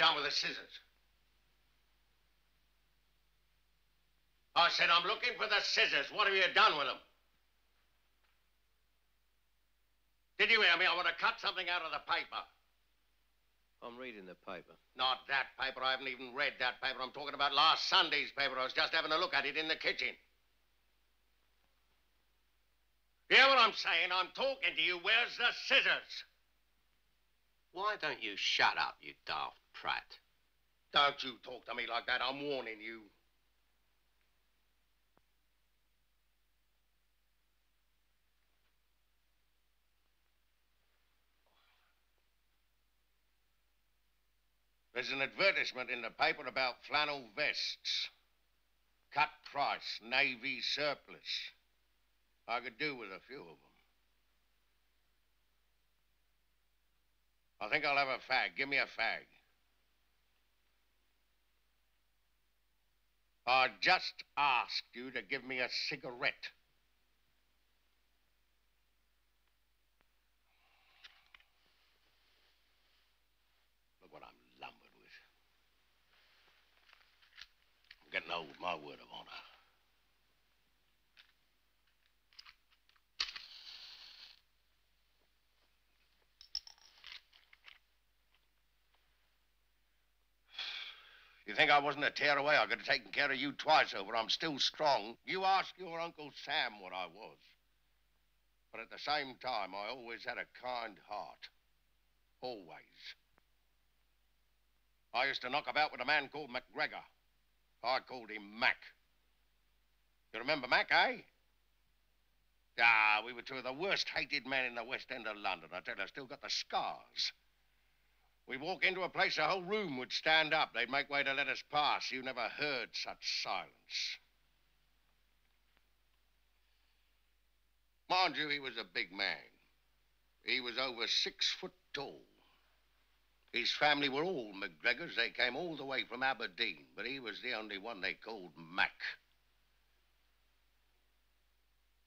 done with the scissors? I said, I'm looking for the scissors. What have you done with them? Did you hear me? I want to cut something out of the paper. I'm reading the paper. Not that paper. I haven't even read that paper. I'm talking about last Sunday's paper. I was just having a look at it in the kitchen. You hear what I'm saying? I'm talking to you. Where's the scissors? Why don't you shut up, you daft prat? Don't you talk to me like that. I'm warning you. There's an advertisement in the paper about flannel vests. Cut price, Navy surplus. I could do with a few of them. I think I'll have a fag. Give me a fag. I just asked you to give me a cigarette. Look what I'm lumbered with. I'm getting old, my word of honor. You think I wasn't a tearaway? I could have taken care of you twice over. I'm still strong. You ask your Uncle Sam what I was. But at the same time, I always had a kind heart. Always. I used to knock about with a man called McGregor. I called him Mac. You remember Mac, eh? Ah, we were two of the worst hated men in the West End of London. I tell you, I still got the scars. We'd walk into a place, the whole room would stand up. They'd make way to let us pass. You never heard such silence. Mind you, he was a big man. He was over 6 foot tall. His family were all McGregors. They came all the way from Aberdeen, but he was the only one they called Mac.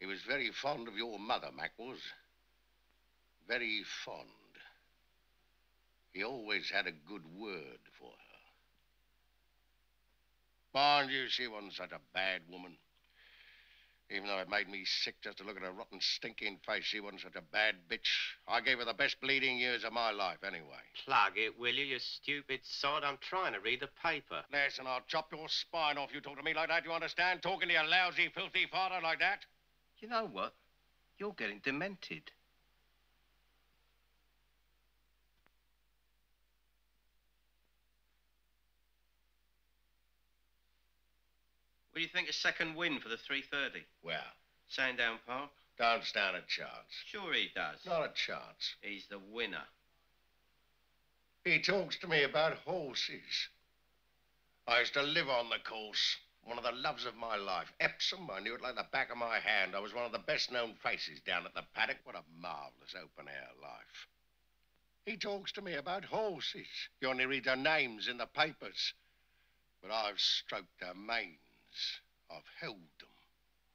He was very fond of your mother, Mac was. Very fond. He always had a good word for her. Mind you, she wasn't such a bad woman. Even though it made me sick just to look at her rotten, stinking face, she wasn't such a bad bitch. I gave her the best bleeding years of my life, anyway. Plug it, will you stupid sod? I'm trying to read the paper. Listen, I'll chop your spine off. You talk to me like that, you understand? Talking to your lousy, filthy father like that? You know what? You're getting demented. What do you think of second win for the 3:30? Well, Sandown Park? don't stand a chance. Sure he does. Not a chance. He's the winner. He talks to me about horses. I used to live on the course. One of the loves of my life. Epsom, I knew it like the back of my hand. I was one of the best-known faces down at the paddock. What a marvelous open-air life. He talks to me about horses. You only read their names in the papers. But I've stroked their manes. I've held them.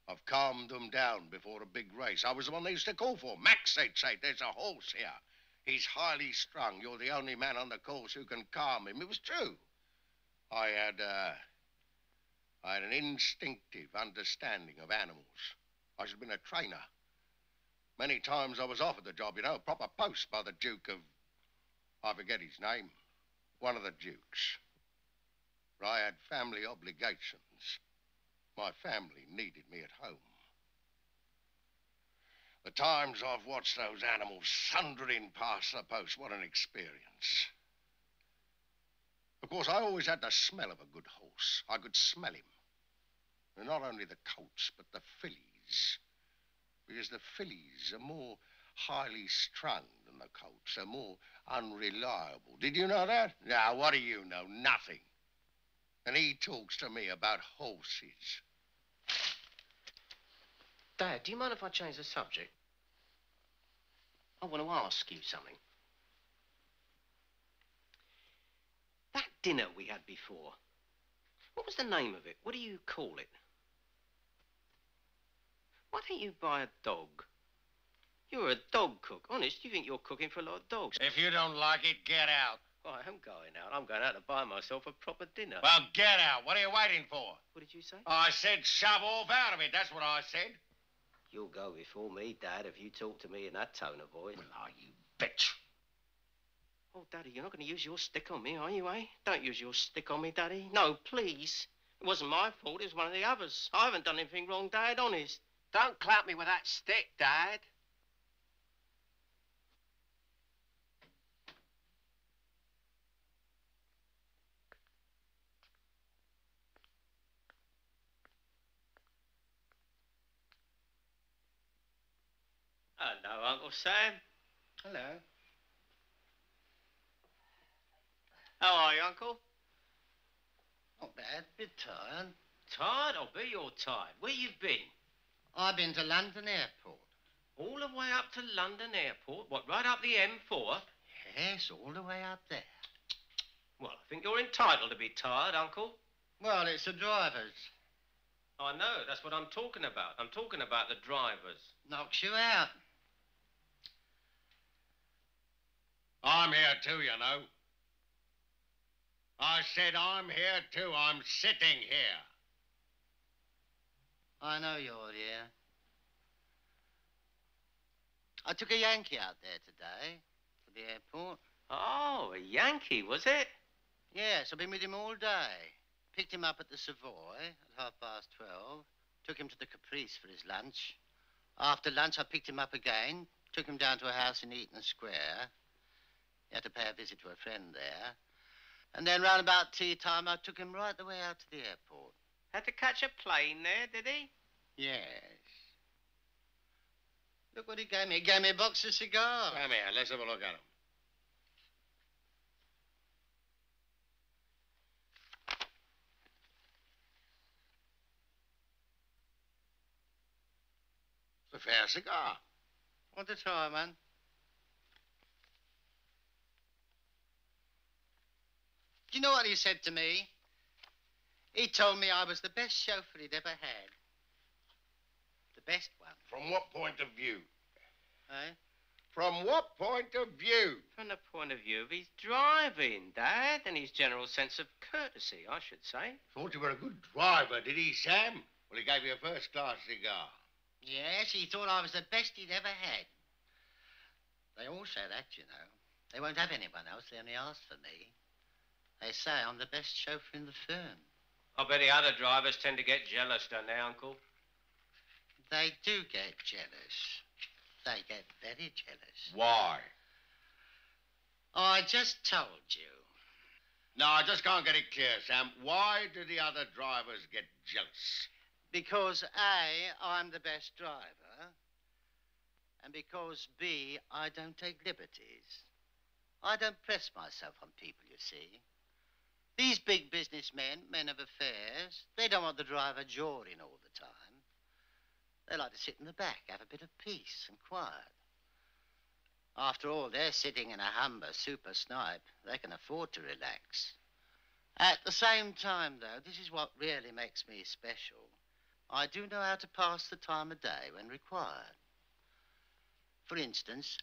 I've calmed them down before a big race. I was the one they used to call for. Max, they'd say, there's a horse here. He's highly strung. You're the only man on the course who can calm him. It was true. I had an instinctive understanding of animals. I should have been a trainer. Many times I was offered the job, you know, a proper post by the Duke of... I forget his name. One of the dukes. But I had family obligations. My family needed me at home. The times I've watched those animals thundering past the post, what an experience. Of course, I always had the smell of a good horse. I could smell him. And not only the colts, but the fillies. Because the fillies are more highly strung than the colts. They're more unreliable. Did you know that? Now, what do you know? Nothing. And he talks to me about horses. Dad, do you mind if I change the subject? I want to ask you something. That dinner we had before, what was the name of it? What do you call it? Why don't you buy a dog? You're a dog cook. Honest, you think you're cooking for a lot of dogs. If you don't like it, get out. I am going out. I'm going out to buy myself a proper dinner. Well, get out. What are you waiting for? What did you say? I said shove off out of it. That's what I said. You'll go before me, Dad, if you talk to me in that tone of voice. Well, are you bitch? Oh, Daddy, you're not going to use your stick on me, are you, eh? Don't use your stick on me, Daddy. No, please. It wasn't my fault. It was one of the others. I haven't done anything wrong, Dad, honest. Don't clap me with that stick, Dad. Hello, Uncle Sam. Hello. How are you, Uncle? Not bad. Bit tired. Tired? I'll be you're tired. Where you been? I've been to London Airport. All the way up to London Airport? What, right up the M4? Yes, all the way up there. Well, I think you're entitled to be tired, Uncle. Well, it's the drivers. I know, that's what I'm talking about. I'm talking about the drivers. Knocks you out. I'm here too, you know. I said I'm here too. I'm sitting here. I know you're here. I took a Yankee out there today to the airport. Oh, a Yankee, was it? Yes, I've been with him all day. Picked him up at the Savoy at 12:30. Took him to the Caprice for his lunch. After lunch, I picked him up again. Took him down to a house in Eaton Square. He had to pay a visit to a friend there. And then round about tea time, I took him right the way out to the airport. Had to catch a plane there, did he? Yes. Look what he gave me. He gave me a box of cigars. Come here, let's have a look at them. It's a fair cigar. Want to try, man? Do you know what he said to me? He told me I was the best chauffeur he'd ever had. The best one. From what point of view? Eh? From what point of view? From the point of view of his driving, Dad, and his general sense of courtesy, I should say. Thought you were a good driver, did he, Sam? Well, he gave you a first-class cigar. Yes, he thought I was the best he'd ever had. They all say that, you know. They won't have anyone else. They only ask for me. They say I'm the best chauffeur in the firm. I bet the other drivers tend to get jealous, don't they, Uncle? They do get jealous. They get very jealous. Why? I just told you. No, I just can't get it clear, Sam. Why do the other drivers get jealous? Because A, I'm the best driver. And because B, I don't take liberties. I don't press myself on people, you see. These big businessmen, men of affairs, they don't want the driver jawing all the time. They like to sit in the back, have a bit of peace and quiet. After all, they're sitting in a Humber super snipe. They can afford to relax. At the same time, though, this is what really makes me special. I do know how to pass the time of day when required. For instance,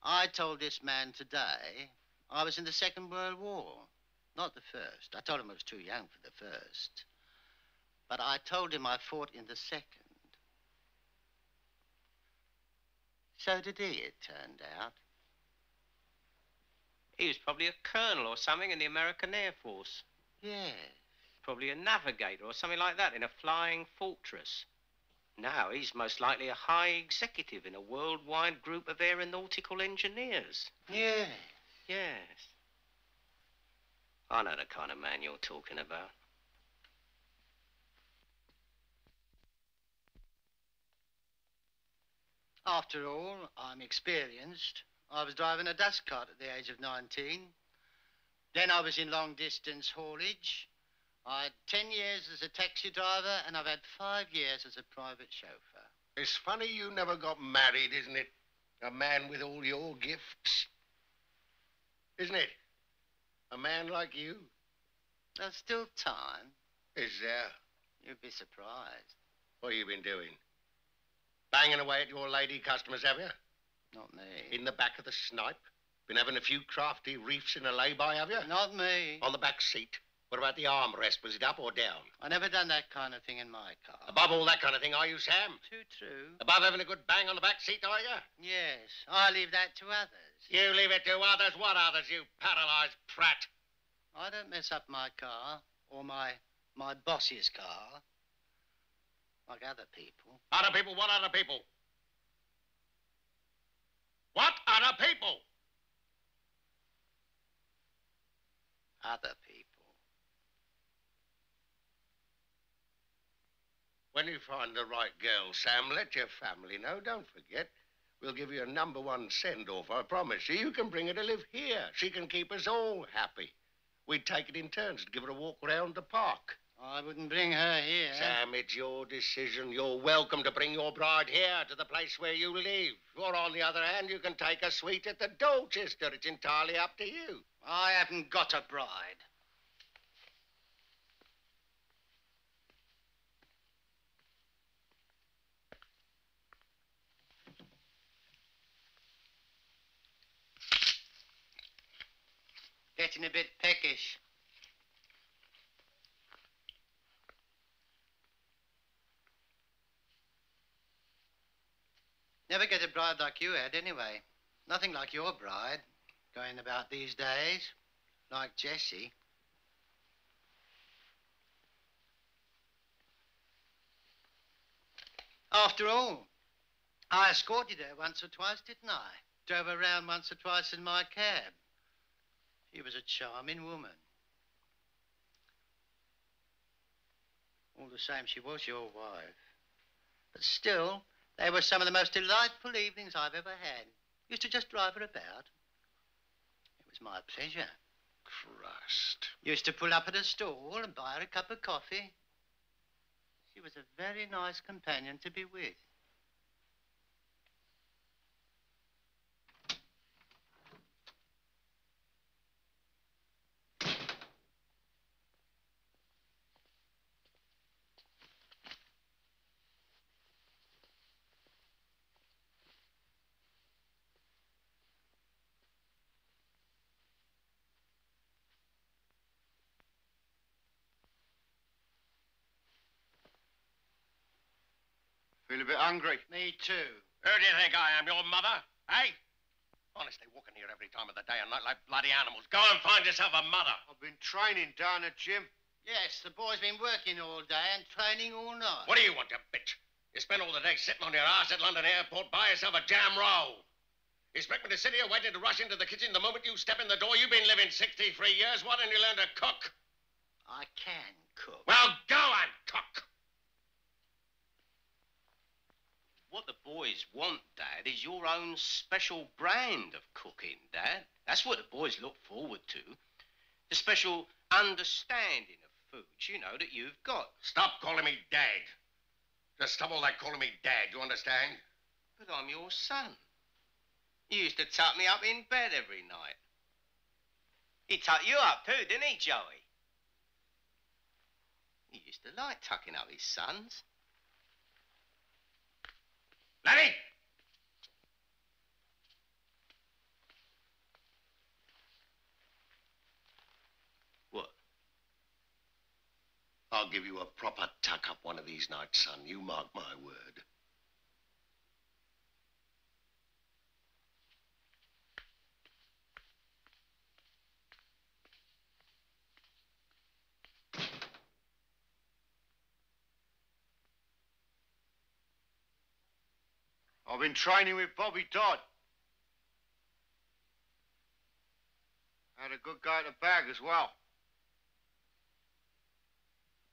I told this man today I was in the Second World War, not the First. I told him I was too young for the First. But I told him I fought in the Second. So did he, it turned out. He was probably a colonel or something in the American Air Force. Yes. Probably a navigator or something like that in a flying fortress. Now he's most likely a high executive in a worldwide group of aeronautical engineers. Yes. Yes. I know the kind of man you're talking about. After all, I'm experienced. I was driving a dust cart at the age of 19. Then I was in long-distance haulage. I had 10 years as a taxi driver, and I've had 5 years as a private chauffeur. It's funny you never got married, isn't it? A man with all your gifts. Isn't it? A man like you. There's still time. Is there? You'd be surprised. What have you been doing? Banging away at your lady customers, have you? Not me. In the back of the snipe? Been having a few crafty reefs in a lay-by, have you? Not me. On the back seat. What about the armrest? Was it up or down? I never done that kind of thing in my car. Above all that kind of thing, are you, Sam? Too true. Above having a good bang on the back seat, are you? Yes, I leave that to others. You leave it to others? What others, you paralyzed prat? I don't mess up my car or my boss's car like other people. Other people? What other people? What other people? Other people. When you find the right girl, Sam, let your family know. Don't forget. We'll give you a #1 send-off, I promise you. You can bring her to live here. She can keep us all happy. We'd take it in turns to give her a walk around the park. I wouldn't bring her here. Sam, it's your decision. You're welcome to bring your bride here to the place where you live. Or, on the other hand, you can take a suite at the Dorchester. It's entirely up to you. I haven't got a bride. Getting a bit peckish. Never get a bride like you had, anyway. Nothing like your bride. Going about these days. Like Jessie. After all, I escorted her once or twice, didn't I? Drove her around once or twice in my cab. She was a charming woman. All the same, she was your wife. But still, they were some of the most delightful evenings I've ever had. Used to just drive her about. It was my pleasure. Christ. Used to pull up at a stall and buy her a cup of coffee. She was a very nice companion to be with. Feel a bit hungry. Me too. Who do you think I am, your mother? Hey? Honestly, walking here every time of the day and night like bloody animals. Go and find yourself a mother. I've been training down at gym. Yes, the boy's been working all day and training all night. What do you want, you bitch? You spend all the day sitting on your ass at London Airport, buy yourself a jam roll. You expect me to sit here waiting to rush into the kitchen the moment you step in the door? You've been living 63 years. Why don't you learn to cook? I can cook. Well, go and cook. What the boys want, Dad, is your own special brand of cooking, Dad. That's what the boys look forward to. The special understanding of foods, you know, that you've got. Stop calling me Dad. Just stop all that calling me Dad, you understand? But I'm your son. You used to tuck me up in bed every night. He tucked you up too, didn't he, Joey? He used to like tucking up his sons. Lenny! What? I'll give you a proper tuck-up one of these nights, son. You mark my word. I've been training with Bobby Dodd. Had a good go at the bag as well.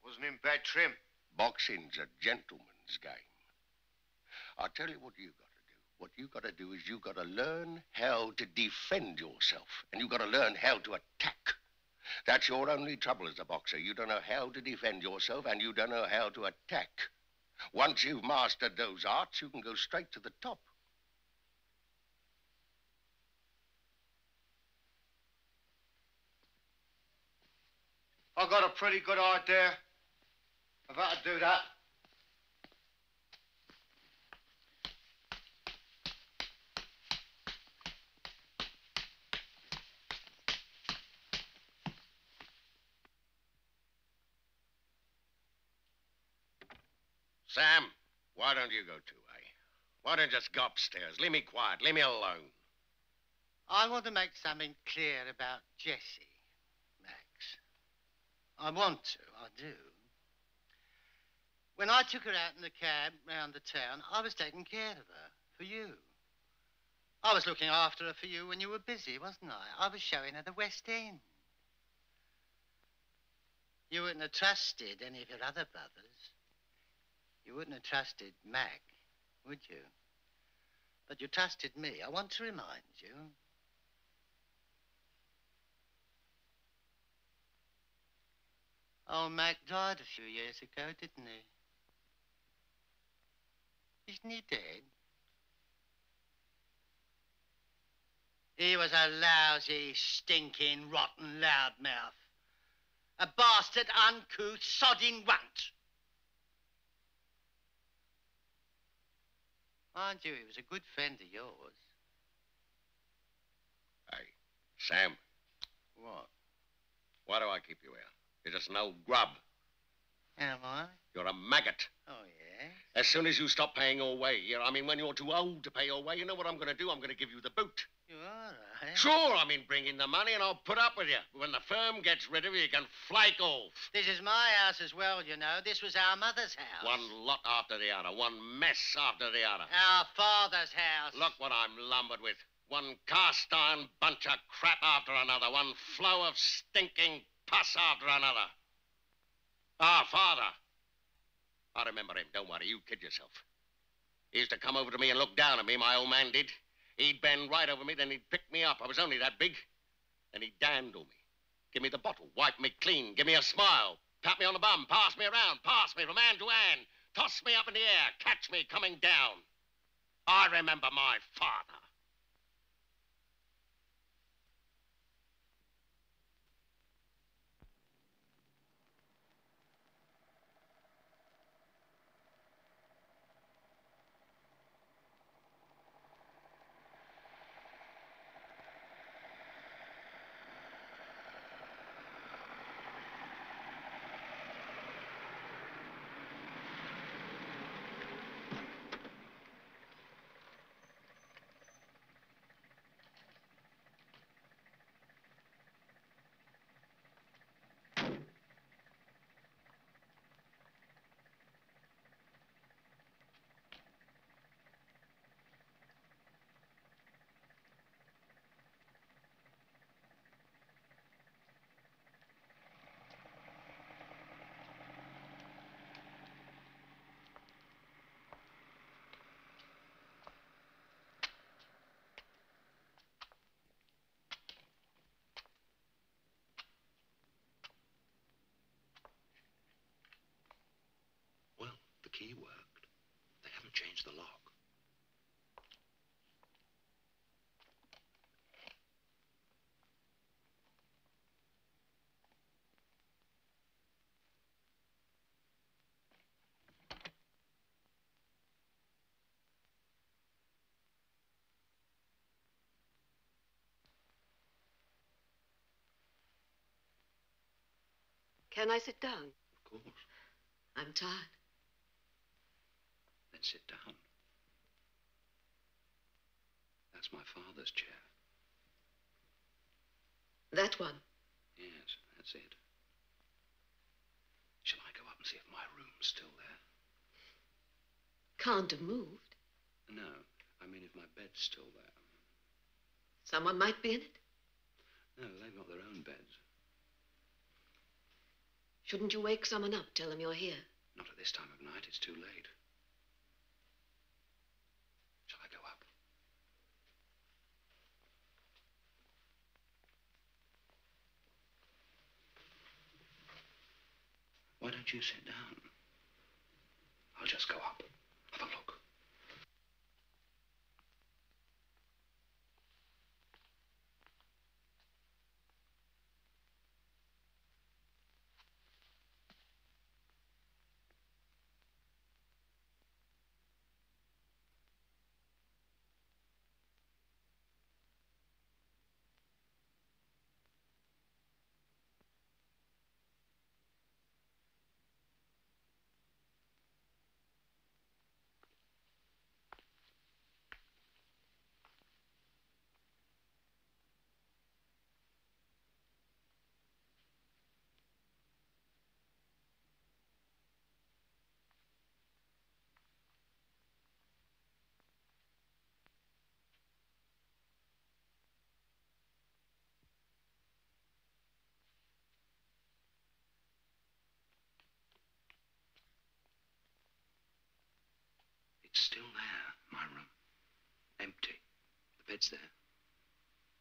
Wasn't in bad trim. Boxing's a gentleman's game. I'll tell you what you got to do. What you got to do is you got to learn how to defend yourself. And you got to learn how to attack. That's your only trouble as a boxer. You don't know how to defend yourself and you don't know how to attack. Once you've mastered those arts, you can go straight to the top. I got a pretty good idea of how to do that. Sam, why don't you go too, eh? Why don't you just go upstairs? Leave me quiet. Leave me alone. I want to make something clear about Jessie, Max. I want to, I do. When I took her out in the cab round the town, I was taking care of her, for you. I was looking after her for you when you were busy, wasn't I? I was showing her the West End. You wouldn't have trusted any of your other brothers. You wouldn't have trusted Mac, would you? But you trusted me. I want to remind you. Oh, Mac died a few years ago, didn't he? Isn't he dead? He was a lousy, stinking, rotten loudmouth. A bastard, uncouth, sodding runt. Mind you, he was a good friend of yours. Hey, Sam. What? Why do I keep you here? You're just an old grub. Am I? You're a maggot. Oh, yes? As soon as you stop paying your way, when you're too old to pay your way, you know what I'm going to do? I'm going to give you the boot. You are, right? Sure, bring in the money and I'll put up with you. When the firm gets rid of you, you can flake off. This is my house as well, you know. This was our mother's house. One lot after the other. One mess after the other. Our father's house. Look what I'm lumbered with. One cast iron bunch of crap after another. One flow of stinking pus after another. Our father. I remember him. Don't worry. You kid yourself. He used to come over to me and look down at me, my old man did. He'd bend right over me, then he'd pick me up. I was only that big. Then he'd dandle me. Give me the bottle, wipe me clean, give me a smile, pat me on the bum, pass me around, pass me from hand to hand, toss me up in the air, catch me coming down. I remember my father. Well, the key worked. They haven't changed the lock. Can I sit down? Of course. I'm tired. Then sit down. That's my father's chair. That one? Yes, that's it. Shall I go up and see if my room's still there? Can't have moved. No, I mean if my bed's still there. Someone might be in it. No, they've got their own beds. Shouldn't you wake someone up, tell them you're here? Not at this time of night, it's too late. Shall I go up? Why don't you sit down? I'll just go up. Have a look. bed's there.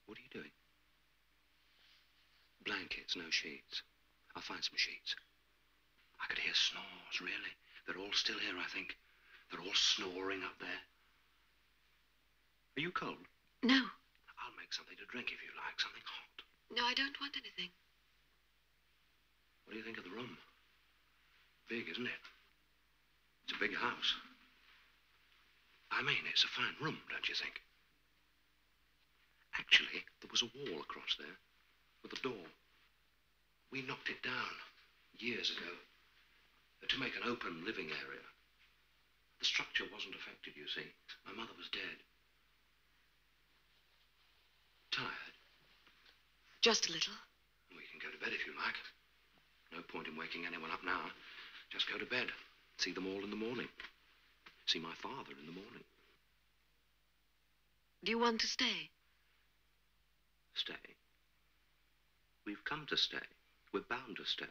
What are you doing? Blankets, no sheets. I'll find some sheets. I could hear snores, really. They're all still here, I think. They're all snoring up there. Are you cold? No. I'll make something to drink if you like, something hot. No, I don't want anything. What do you think of the room? Big, isn't it? It's a big house. I mean, it's a fine room, don't you think? Actually, there was a wall across there with a door. We knocked it down years ago to make an open living area. The structure wasn't affected, you see. My mother was dead. Tired? Just a little. We can go to bed if you like. No point in waking anyone up now. Just go to bed. See them all in the morning. See my father in the morning. Do you want to stay? Stay? We've come to stay. We're bound to stay.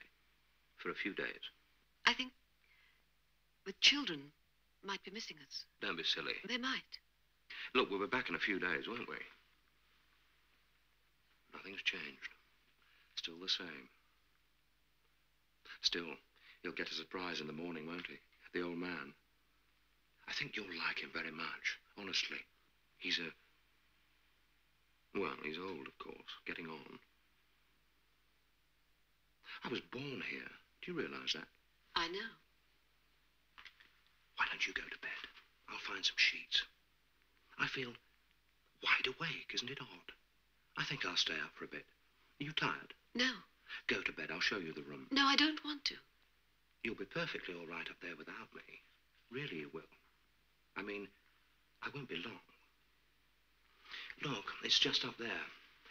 For a few days. I think the children might be missing us. Don't be silly. They might. Look, we'll be back in a few days, won't we? Nothing's changed. Still the same. Still, he'll get a surprise in the morning, won't he? The old man. I think you'll like him very much, honestly. He's well, he's old, of course, getting on. I was born here. Do you realize that? I know. Why don't you go to bed? I'll find some sheets. I feel wide awake, isn't it odd? I think I'll stay up for a bit. Are you tired? No. Go to bed. I'll show you the room. No, I don't want to. You'll be perfectly all right up there without me. Really you will. I mean, I won't be long. Look, it's just up there.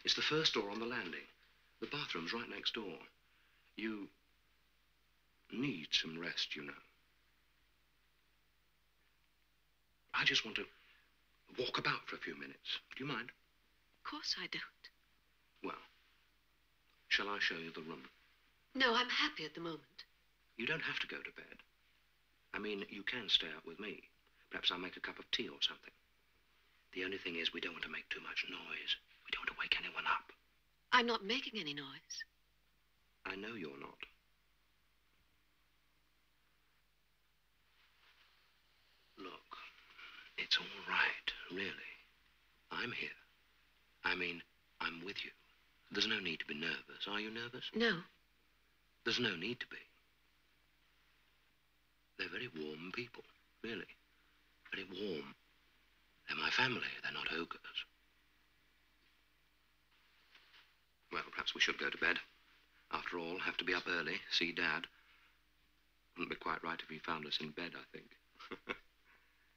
It's the first door on the landing. The bathroom's right next door. You need some rest, you know. I just want to walk about for a few minutes. Do you mind? Of course I don't. Well, shall I show you the room? No, I'm happy at the moment. You don't have to go to bed. I mean, you can stay up with me. Perhaps I'll make a cup of tea or something. The only thing is we don't want to make too much noise. We don't want to wake anyone up. I'm not making any noise. I know you're not. Look, it's all right, really. I'm here. I mean, I'm with you. There's no need to be nervous. Are you nervous? No. There's no need to be. They're very warm people, really. Very warm. They're my family. They're not ogres. Well, perhaps we should go to bed. After all, have to be up early, see Dad. Wouldn't be quite right if he found us in bed, I think.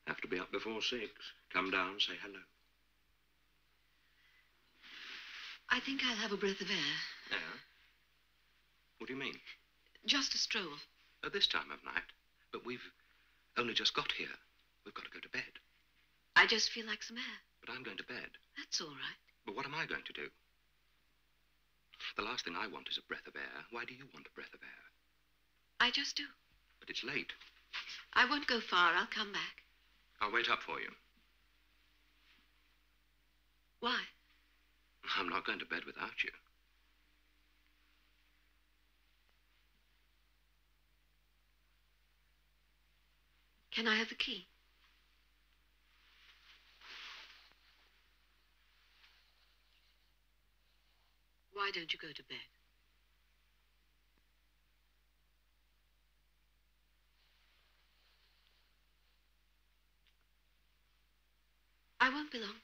Have to be up before 6. Come down, say hello. I think I'll have a breath of air. Yeah? What do you mean? Just a stroll. At this time of night. But we've only just got here. We've got to go to bed. I just feel like some air. But I'm going to bed. That's all right. But what am I going to do? The last thing I want is a breath of air. Why do you want a breath of air? I just do. But it's late. I won't go far. I'll come back. I'll wait up for you. Why? I'm not going to bed without you. Can I have the key? Why don't you go to bed? I won't be long.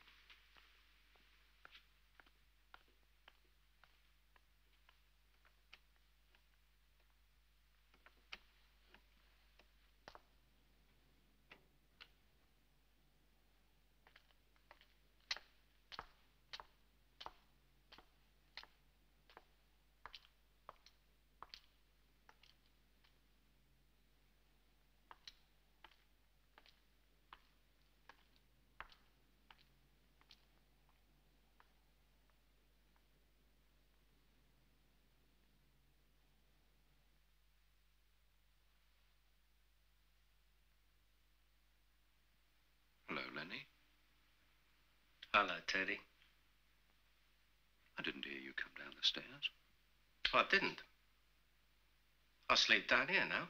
Hello, Lenny. Hello, Teddy. I didn't hear you come down the stairs. Oh, I didn't. I sleep down here now,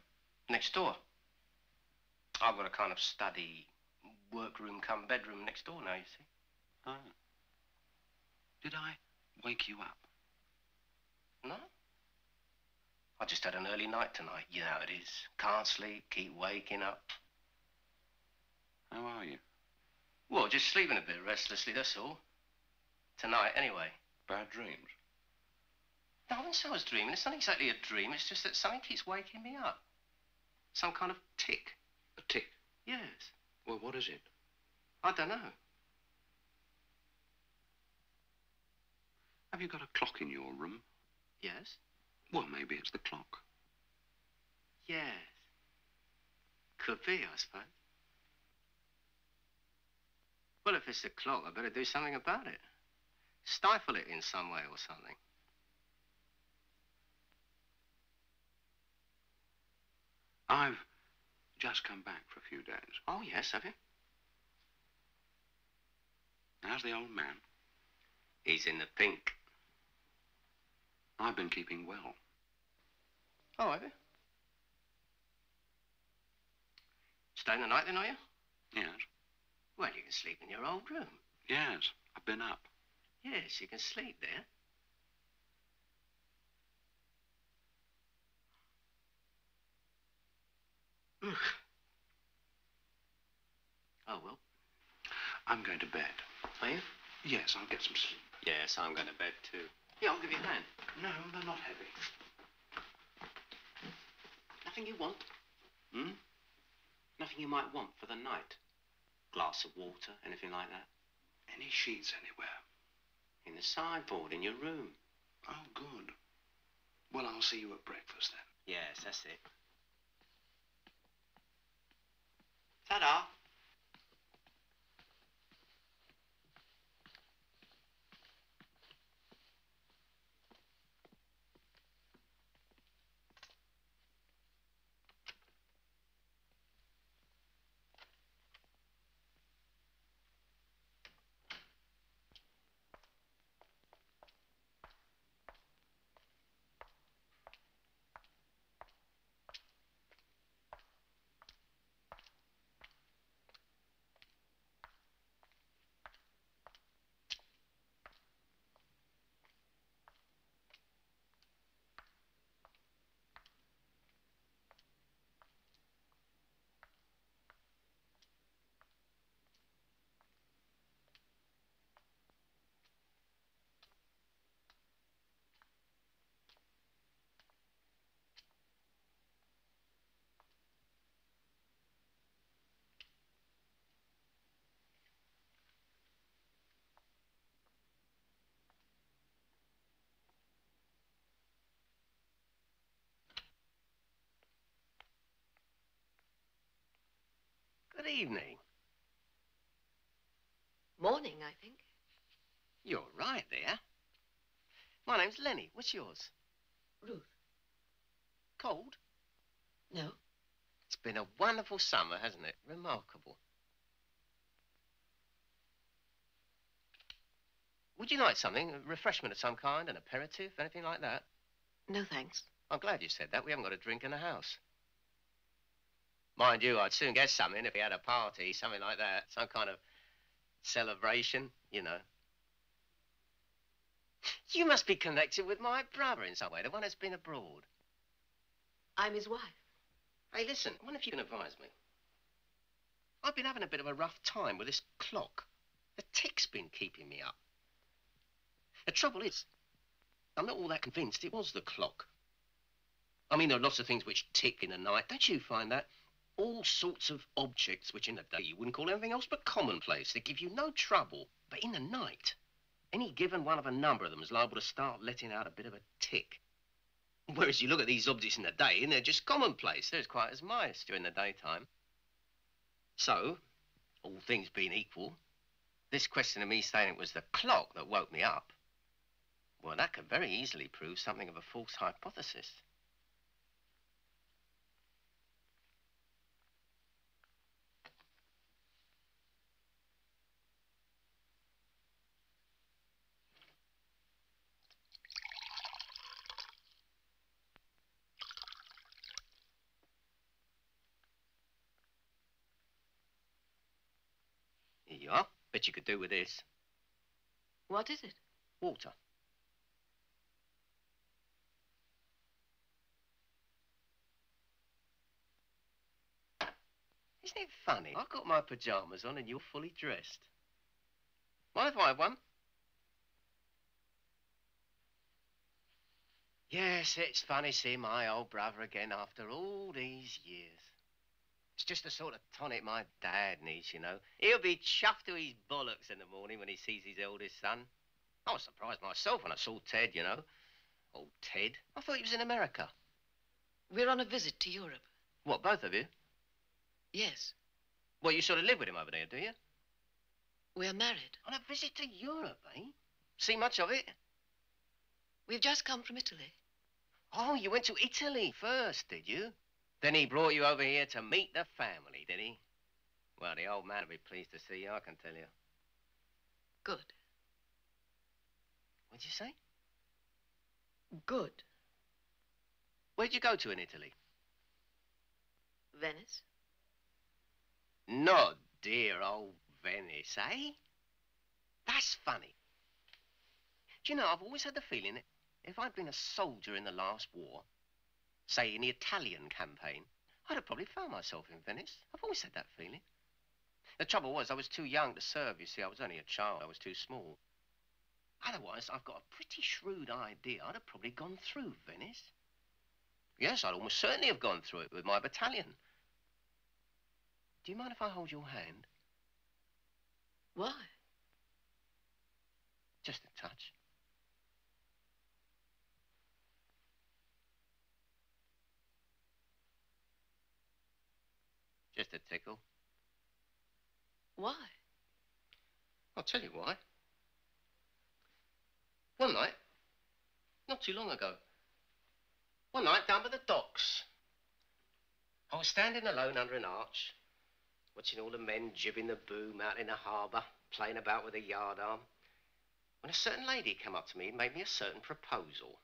next door. I've got a kind of study, workroom come bedroom next door now, you see. Oh. Did I wake you up? No. I just had an early night tonight. You know how it is. Can't sleep, keep waking up. How are you? Well, just sleeping a bit restlessly, that's all. Tonight, anyway. Bad dreams? No, I wouldn't say I was dreaming. It's not exactly a dream. It's just that something keeps waking me up. Some kind of tick. A tick? Yes. Well, what is it? I don't know. Have you got a clock in your room? Yes? Well, maybe it's the clock. Yes. Could be, I suppose. Well, if it's the clock, I better do something about it. Stifle it in some way or something. I've just come back for a few days. Oh, yes, have you? How's the old man? He's in the pink. I've been keeping well. Oh, have you? Staying the night then, are you? Yes. Well, you can sleep in your old room. Yes, I've been up. Yes, you can sleep there. Oh, well. I'm going to bed. Are you? Yes, I'll get some sleep. Yes, I'm going to bed, too. Yeah, I'll give you a hand. No, they're not heavy. Nothing you want? Hmm? Nothing you might want for the night? Glass of water, anything like that? Any sheets anywhere? In the sideboard, in your room. Oh, good. Well, I'll see you at breakfast then. Yes, that's it. Ta-da! Good evening. Morning, I think. You're right there. My name's Lenny. What's yours? Ruth. Cold? No. It's been a wonderful summer, hasn't it? Remarkable. Would you like something? A refreshment of some kind? An aperitif? Anything like that? No, thanks. I'm glad you said that. We haven't got a drink in the house. Mind you, I'd soon get something if we had a party, something like that. Some kind of celebration, you know. You must be connected with my brother in some way, the one that's been abroad. I'm his wife. Hey, listen, I wonder if you can advise me. I've been having a bit of a rough time with this clock. The tick's been keeping me up. The trouble is, I'm not all that convinced it was the clock. I mean, there are lots of things which tick in the night. Don't you find that? All sorts of objects which in the day you wouldn't call anything else but commonplace. They give you no trouble. But in the night, any given one of a number of them is liable to start letting out a bit of a tick. Whereas you look at these objects in the day and they're just commonplace. They're as quiet as mice during the daytime. So, all things being equal, this question of me saying it was the clock that woke me up, well, that could very easily prove something of a false hypothesis. Bet you could do with this. What is it? Water. Isn't it funny? I've got my pyjamas on and you're fully dressed. Mind if I have one? Yes, it's funny seeing my old brother again after all these years. It's just the sort of tonic my dad needs, you know. He'll be chuffed to his bollocks in the morning when he sees his eldest son. I was surprised myself when I saw Ted, you know. Old Ted. I thought he was in America. We're on a visit to Europe. What, both of you? Yes. Well, you sort of live with him over there, do you? We're married. On a visit to Europe, eh? See much of it? We've just come from Italy. Oh, you went to Italy first, did you? Then he brought you over here to meet the family, did he? Well, the old man will be pleased to see you, I can tell you. Good. What'd you say? Good. Where'd you go to in Italy? Venice. Not dear old Venice, eh? That's funny. Do you know, I've always had the feeling that if I'd been a soldier in the last war, say in the Italian campaign, I'd have probably found myself in Venice. I've always had that feeling. The trouble was, I was too young to serve, you see. I was only a child. I was too small. Otherwise, I've got a pretty shrewd idea I'd have probably gone through Venice. Yes, I'd almost certainly have gone through it with my battalion. Do you mind if I hold your hand? Why? Just a touch. Just a tickle. Why? I'll tell you why. One night, not too long ago, one night down by the docks, I was standing alone under an arch, watching all the men jibbing the boom out in the harbour, playing about with a yardarm, when a certain lady came up to me and made me a certain proposal.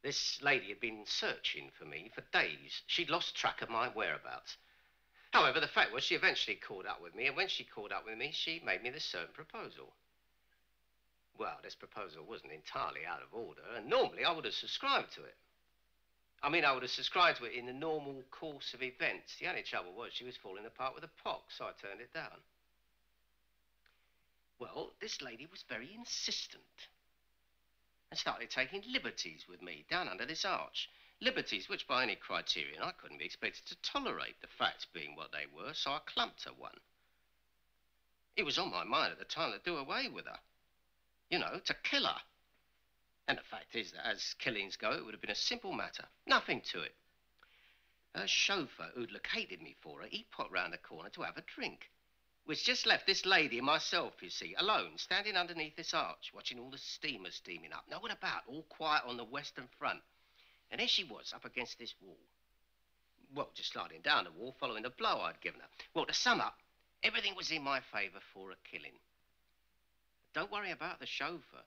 This lady had been searching for me for days. She'd lost track of my whereabouts. However, the fact was she eventually caught up with me, and when she caught up with me, she made me this certain proposal. Well, this proposal wasn't entirely out of order, and normally I would have subscribed to it. I mean, I would have subscribed to it in the normal course of events. The only trouble was she was falling apart with a pox, so I turned it down. Well, this lady was very insistent and started taking liberties with me down under this arch. Liberties which, by any criterion, I couldn't be expected to tolerate, the facts being what they were, so I clumped her one. It was on my mind at the time to do away with her. You know, to kill her. And the fact is that as killings go, it would have been a simple matter. Nothing to it. Her chauffeur, who'd located me for her, he popped round the corner to have a drink. Which just left this lady and myself, you see, alone, standing underneath this arch, watching all the steamers steaming up. No one about, all quiet on the western front. And there she was, up against this wall. Well, just sliding down the wall, following the blow I'd given her. Well, to sum up, everything was in my favour for a killing. But don't worry about the chauffeur.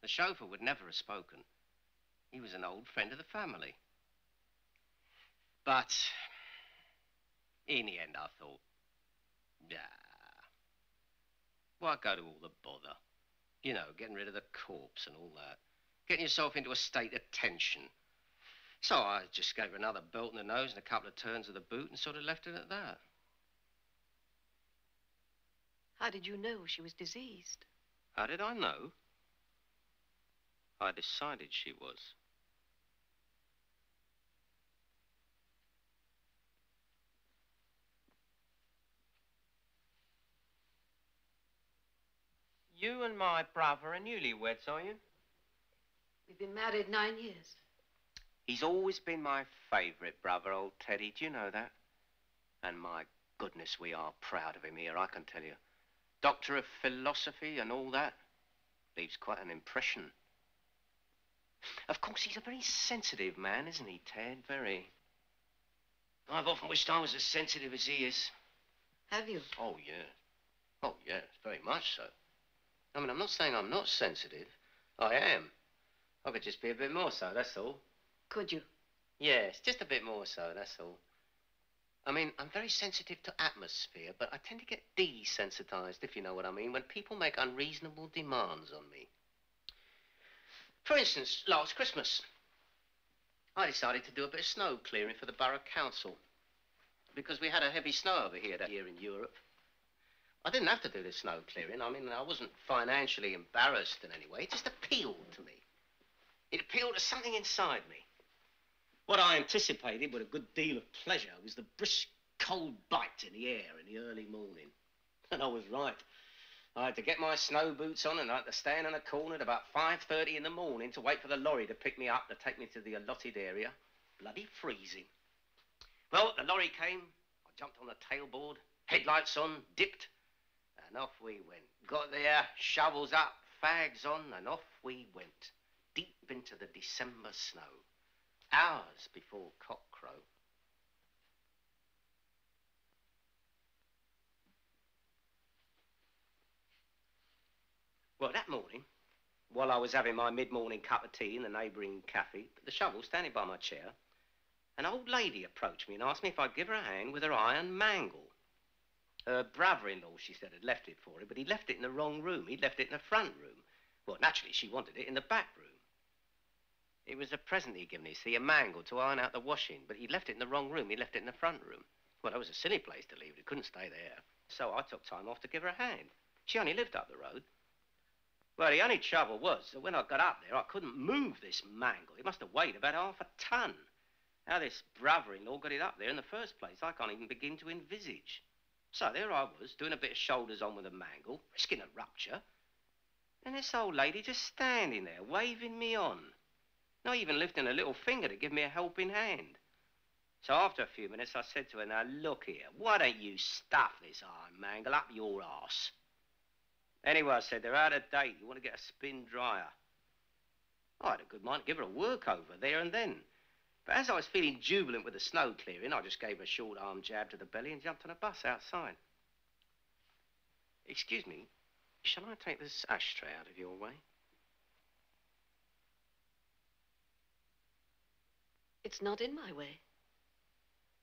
The chauffeur would never have spoken. He was an old friend of the family. But in the end, I thought, nah, why go to all the bother? You know, getting rid of the corpse and all that. Getting yourself into a state of tension. So I just gave her another belt in the nose and a couple of turns of the boot and sort of left it at that. How did you know she was diseased? How did I know? I decided she was. You and my brother are newlyweds, are you? We've been married 9 years. He's always been my favourite brother, old Teddy. Do you know that? And my goodness, we are proud of him here, I can tell you. Doctor of philosophy and all that. Leaves quite an impression. Of course, he's a very sensitive man, isn't he, Ted? Very. I've often wished I was as sensitive as he is. Have you? Oh, yeah. Oh, yes, very much so. I mean, I'm not saying I'm not sensitive. I am. I could just be a bit more so, that's all. Could you? Yes, just a bit more so, that's all. I mean, I'm very sensitive to atmosphere, but I tend to get desensitized, if you know what I mean, when people make unreasonable demands on me. For instance, last Christmas, I decided to do a bit of snow clearing for the borough council because we had a heavy snow over here that year in Europe. I didn't have to do this snow clearing. I mean, I wasn't financially embarrassed in any way. It just appealed to me. It appealed to something inside me. What I anticipated with a good deal of pleasure was the brisk, cold bite in the air in the early morning. And I was right. I had to get my snow boots on and I had to stand in a corner at about 5:30 in the morning to wait for the lorry to pick me up to take me to the allotted area. Bloody freezing. Well, the lorry came. I jumped on the tailboard, headlights on, dipped, and off we went. Got there, shovels up, fags on, and off we went. Deep into the December snow. Hours before cockcrow. Well, that morning, while I was having my mid-morning cup of tea in the neighbouring cafe, the shovel standing by my chair, an old lady approached me and asked me if I'd give her a hand with her iron mangle. Her brother-in-law, she said, had left it for her, but he'd left it in the wrong room. He'd left it in the front room. Well, naturally, she wanted it in the back room. It was a present he'd given me, see, a mangle to iron out the washing, but he'd left it in the wrong room. He'd left it in the front room. Well, that was a silly place to leave it. It couldn't stay there. So I took time off to give her a hand. She only lived up the road. Well, the only trouble was that when I got up there, I couldn't move this mangle. It must have weighed about half a ton. How this brother-in-law got it up there in the first place, I can't even begin to envisage. So there I was, doing a bit of shoulders on with a mangle, risking a rupture. And this old lady just standing there, waving me on. Not even lifting a little finger to give me a helping hand. So after a few minutes, I said to her, now look here, why don't you stuff this iron mangle up your arse? Anyway, I said, they're out of date. You want to get a spin dryer? I had a good mind to give her a work over there and then. But as I was feeling jubilant with the snow clearing, I just gave her a short arm jab to the belly and jumped on a bus outside. Excuse me, shall I take this ashtray out of your way? It's not in my way.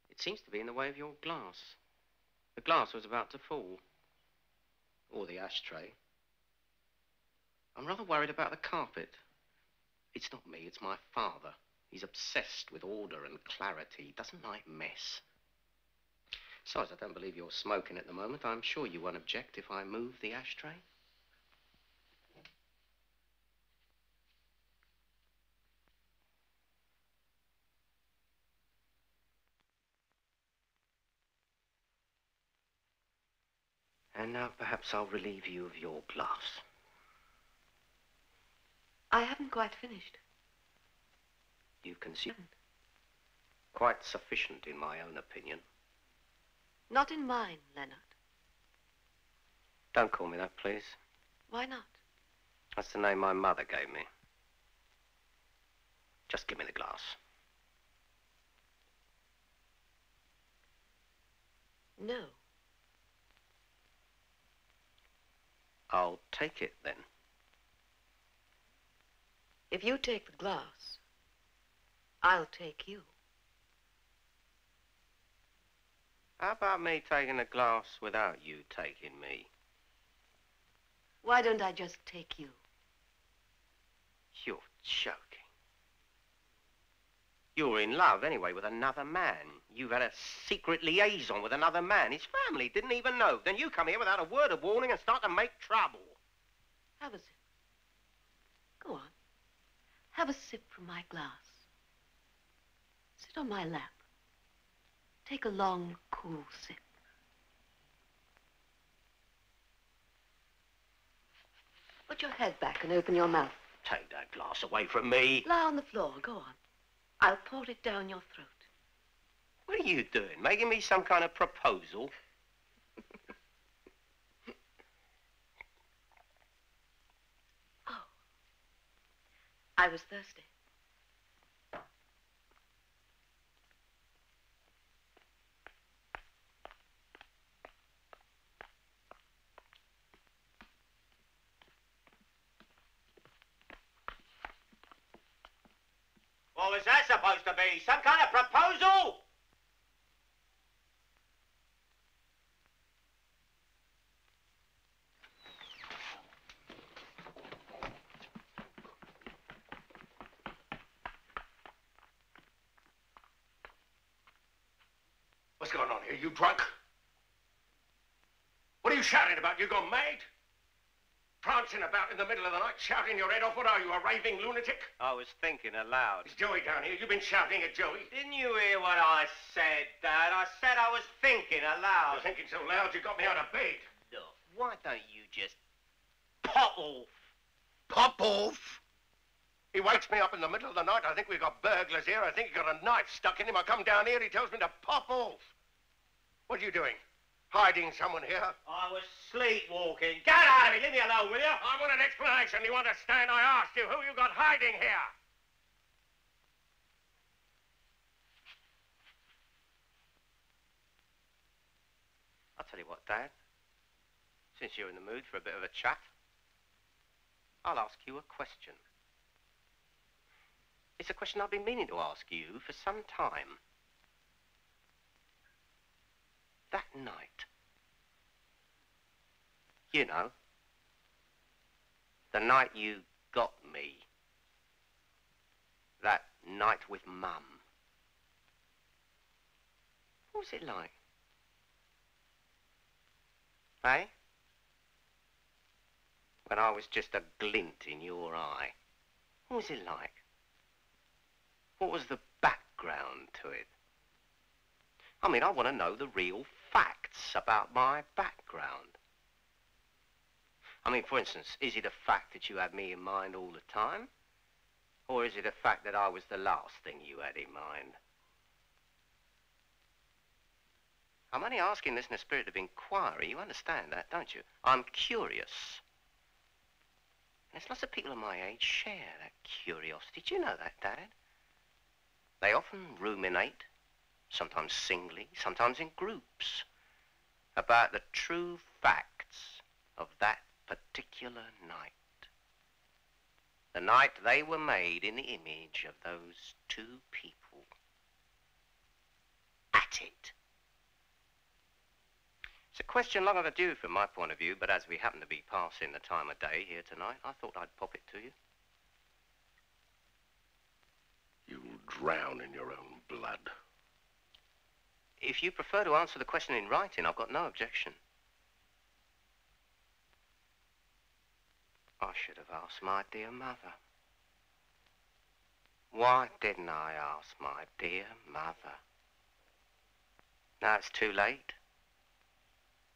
It seems to be in the way of your glass. The glass was about to fall. Or the ashtray. I'm rather worried about the carpet. It's not me, it's my father. He's obsessed with order and clarity. He doesn't like mess. Besides, I don't believe you're smoking at the moment. I'm sure you won't object if I move the ashtray. And now perhaps I'll relieve you of your glass. I haven't quite finished. You've consumed quite sufficient, in my own opinion. Not in mine, Leonard. Don't call me that, please. Why not? That's the name my mother gave me. Just give me the glass. No. I'll take it, then. If you take the glass, I'll take you. How about me taking the glass without you taking me? Why don't I just take you? You're joking. You're in love, anyway, with another man. You've had a secret liaison with another man. His family didn't even know. Then you come here without a word of warning and start to make trouble. Have a sip. Go on. Have a sip from my glass. Sit on my lap. Take a long, cool sip. Put your head back and open your mouth. Take that glass away from me. Lie on the floor. Go on. I'll pour it down your throat. What are you doing? Making me some kind of proposal? Oh. I was thirsty. What was that supposed to be? Some kind of proposal? What's going on here? You drunk? What are you shouting about? You gone mad? Prancing about in the middle of the night, shouting your head off. What are you, a raving lunatic? I was thinking aloud. Is Joey down here? You've been shouting at Joey. Didn't you hear what I said, Dad? I said I was thinking aloud. You're thinking so loud you got me out of bed. Look, why don't you just pop off? Pop off? He wakes me up in the middle of the night. I think we've got burglars here. I think he got a knife stuck in him. I come down here, he tells me to pop off. What are you doing? Hiding someone here? I was sleepwalking. Get out of here. Leave me alone, will you? I want an explanation. You understand? I asked you who you got hiding here. I'll tell you what, Dad. Since you're in the mood for a bit of a chat, I'll ask you a question. It's a question I've been meaning to ask you for some time. That night, you know, the night you got me, that night with Mum, what was it like? Eh? When I was just a glint in your eye, what was it like? What was the background to it? I mean, I want to know the real facts about my background. I mean, for instance, is it a fact that you had me in mind all the time? Or is it a fact that I was the last thing you had in mind? I'm only asking this in a spirit of inquiry. You understand that, don't you? I'm curious. And there's lots of people of my age share that curiosity. Do you know that, Dad? They often ruminate, sometimes singly, sometimes in groups, about the true facts of that particular night. The night they were made in the image of those two people. At it. It's a question long overdue from my point of view, but as we happen to be passing the time of day here tonight, I thought I'd pop it to you. You'll drown in your own blood. If you prefer to answer the question in writing, I've got no objection. I should have asked my dear mother. Why didn't I ask my dear mother? Now it's too late.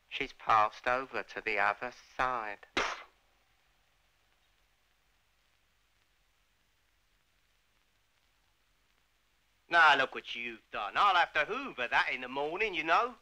She's passed over to the other side. Now look what you've done. I'll have to hoover that in the morning, you know.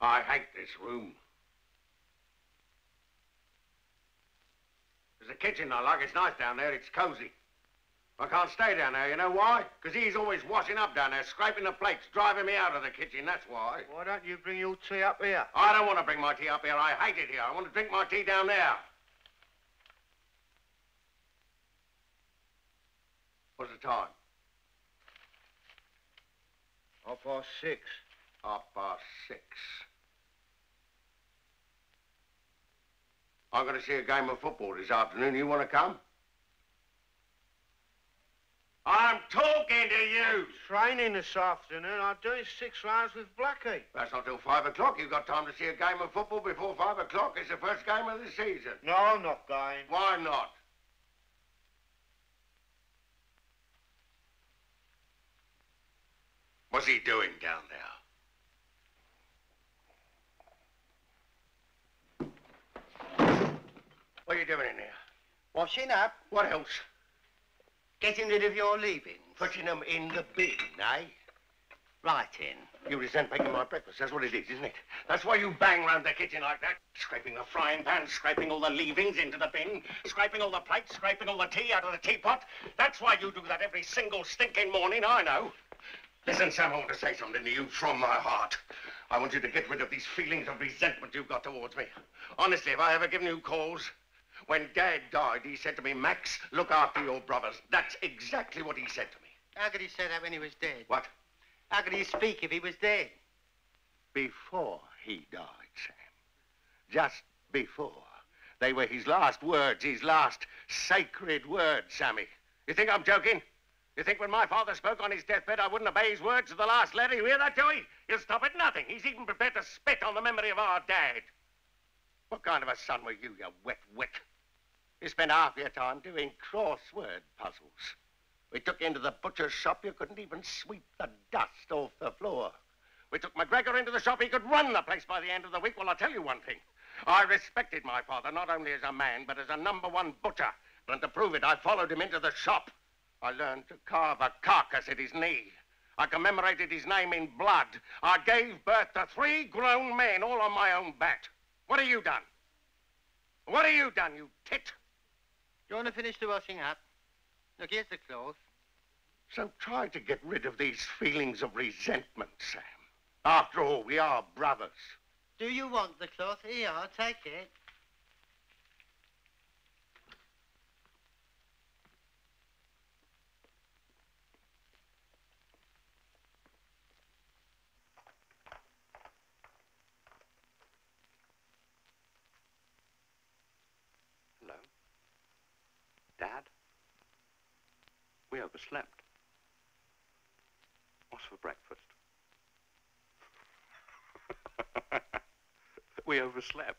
I hate this room. There's a kitchen I like. It's nice down there. It's cozy. I can't stay down there. You know why? Because he's always washing up down there, scraping the plates, driving me out of the kitchen. That's why. Why don't you bring your tea up here? I don't want to bring my tea up here. I hate it here. I want to drink my tea down there. What's the time? 6:30. 6:30. I'm going to see a game of football this afternoon. You want to come? I'm talking to you. Training this afternoon. I'm doing 6 rounds with Blackie. That's not till 5 o'clock. You've got time to see a game of football before 5 o'clock. It's the first game of the season. No, I'm not going. Why not? What's he doing down there? What are you doing in here? Washing up, What else? getting rid of your leavings. Putting them in the bin, eh? Right in. You resent making my breakfast. That's what it is, isn't it? That's why you bang round the kitchen like that. Scraping the frying pan, scraping all the leavings into the bin, scraping all the plates, scraping all the tea out of the teapot. That's why you do that every single stinking morning, I know. Listen, Sam, I want to say something to you from my heart. I want you to get rid of these feelings of resentment you've got towards me. Honestly, have I ever given you cause? When Dad died, he said to me, Max, look after your brothers. That's exactly what he said to me. How could he say that when he was dead? What? How could he speak if he was dead? Before he died, Sam. Just before. They were his last words, his last sacred words, Sammy. You think I'm joking? You think when my father spoke on his deathbed, I wouldn't obey his words to the last letter? You hear that, Joey? He'll stop at nothing. He's even prepared to spit on the memory of our dad. What kind of a son were you wet wick? You spent half your time doing crossword puzzles. We took you into the butcher's shop. You couldn't even sweep the dust off the floor. We took McGregor into the shop. He could run the place by the end of the week. Well, I'll tell you one thing. I respected my father, not only as a man, but as a #1 butcher. And to prove it, I followed him into the shop. I learned to carve a carcass at his knee. I commemorated his name in blood. I gave birth to 3 grown men, all on my own bat. What have you done? What have you done, you tit? Do you want to finish the washing up? Look, here's the cloth. So try to get rid of these feelings of resentment, Sam. After all, we are brothers. Do you want the cloth? Here, I'll take it. Hello? Dad? We overslept. What's for breakfast? We overslept.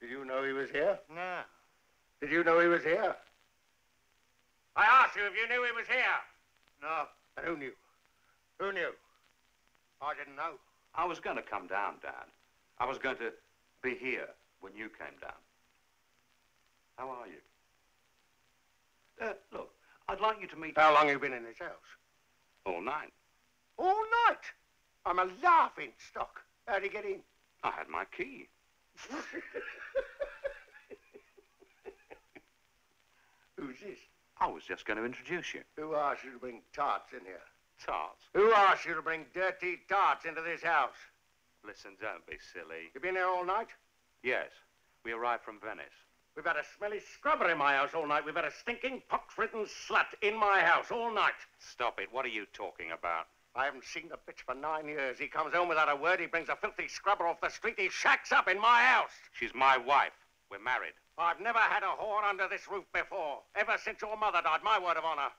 Did you know he was here? No. Did you know he was here? I asked you if you knew he was here. No. And who knew? Who knew? I didn't know. I was going to come down, Dad. I was going to be here when you came down. How are you? Look, I'd like you to meet... How long have you been in this house? All night. All night. I'm a laughing stock. How'd he get in? I had my key. Who's this? I was just going to introduce you. Who asked you to bring tarts in here? Tarts. Who asked you to bring dirty tarts into this house? Listen, don't be silly. You been here all night? Yes, we arrived from Venice. We've had a smelly scrubber in my house all night. We've had a stinking, pox-ridden slut in my house all night. Stop it. What are you talking about? I haven't seen the bitch for 9 years. He comes home without a word. He brings a filthy scrubber off the street. He shacks up in my house. She's my wife. We're married. I've never had a whore under this roof before. Ever since your mother died, my word of honor.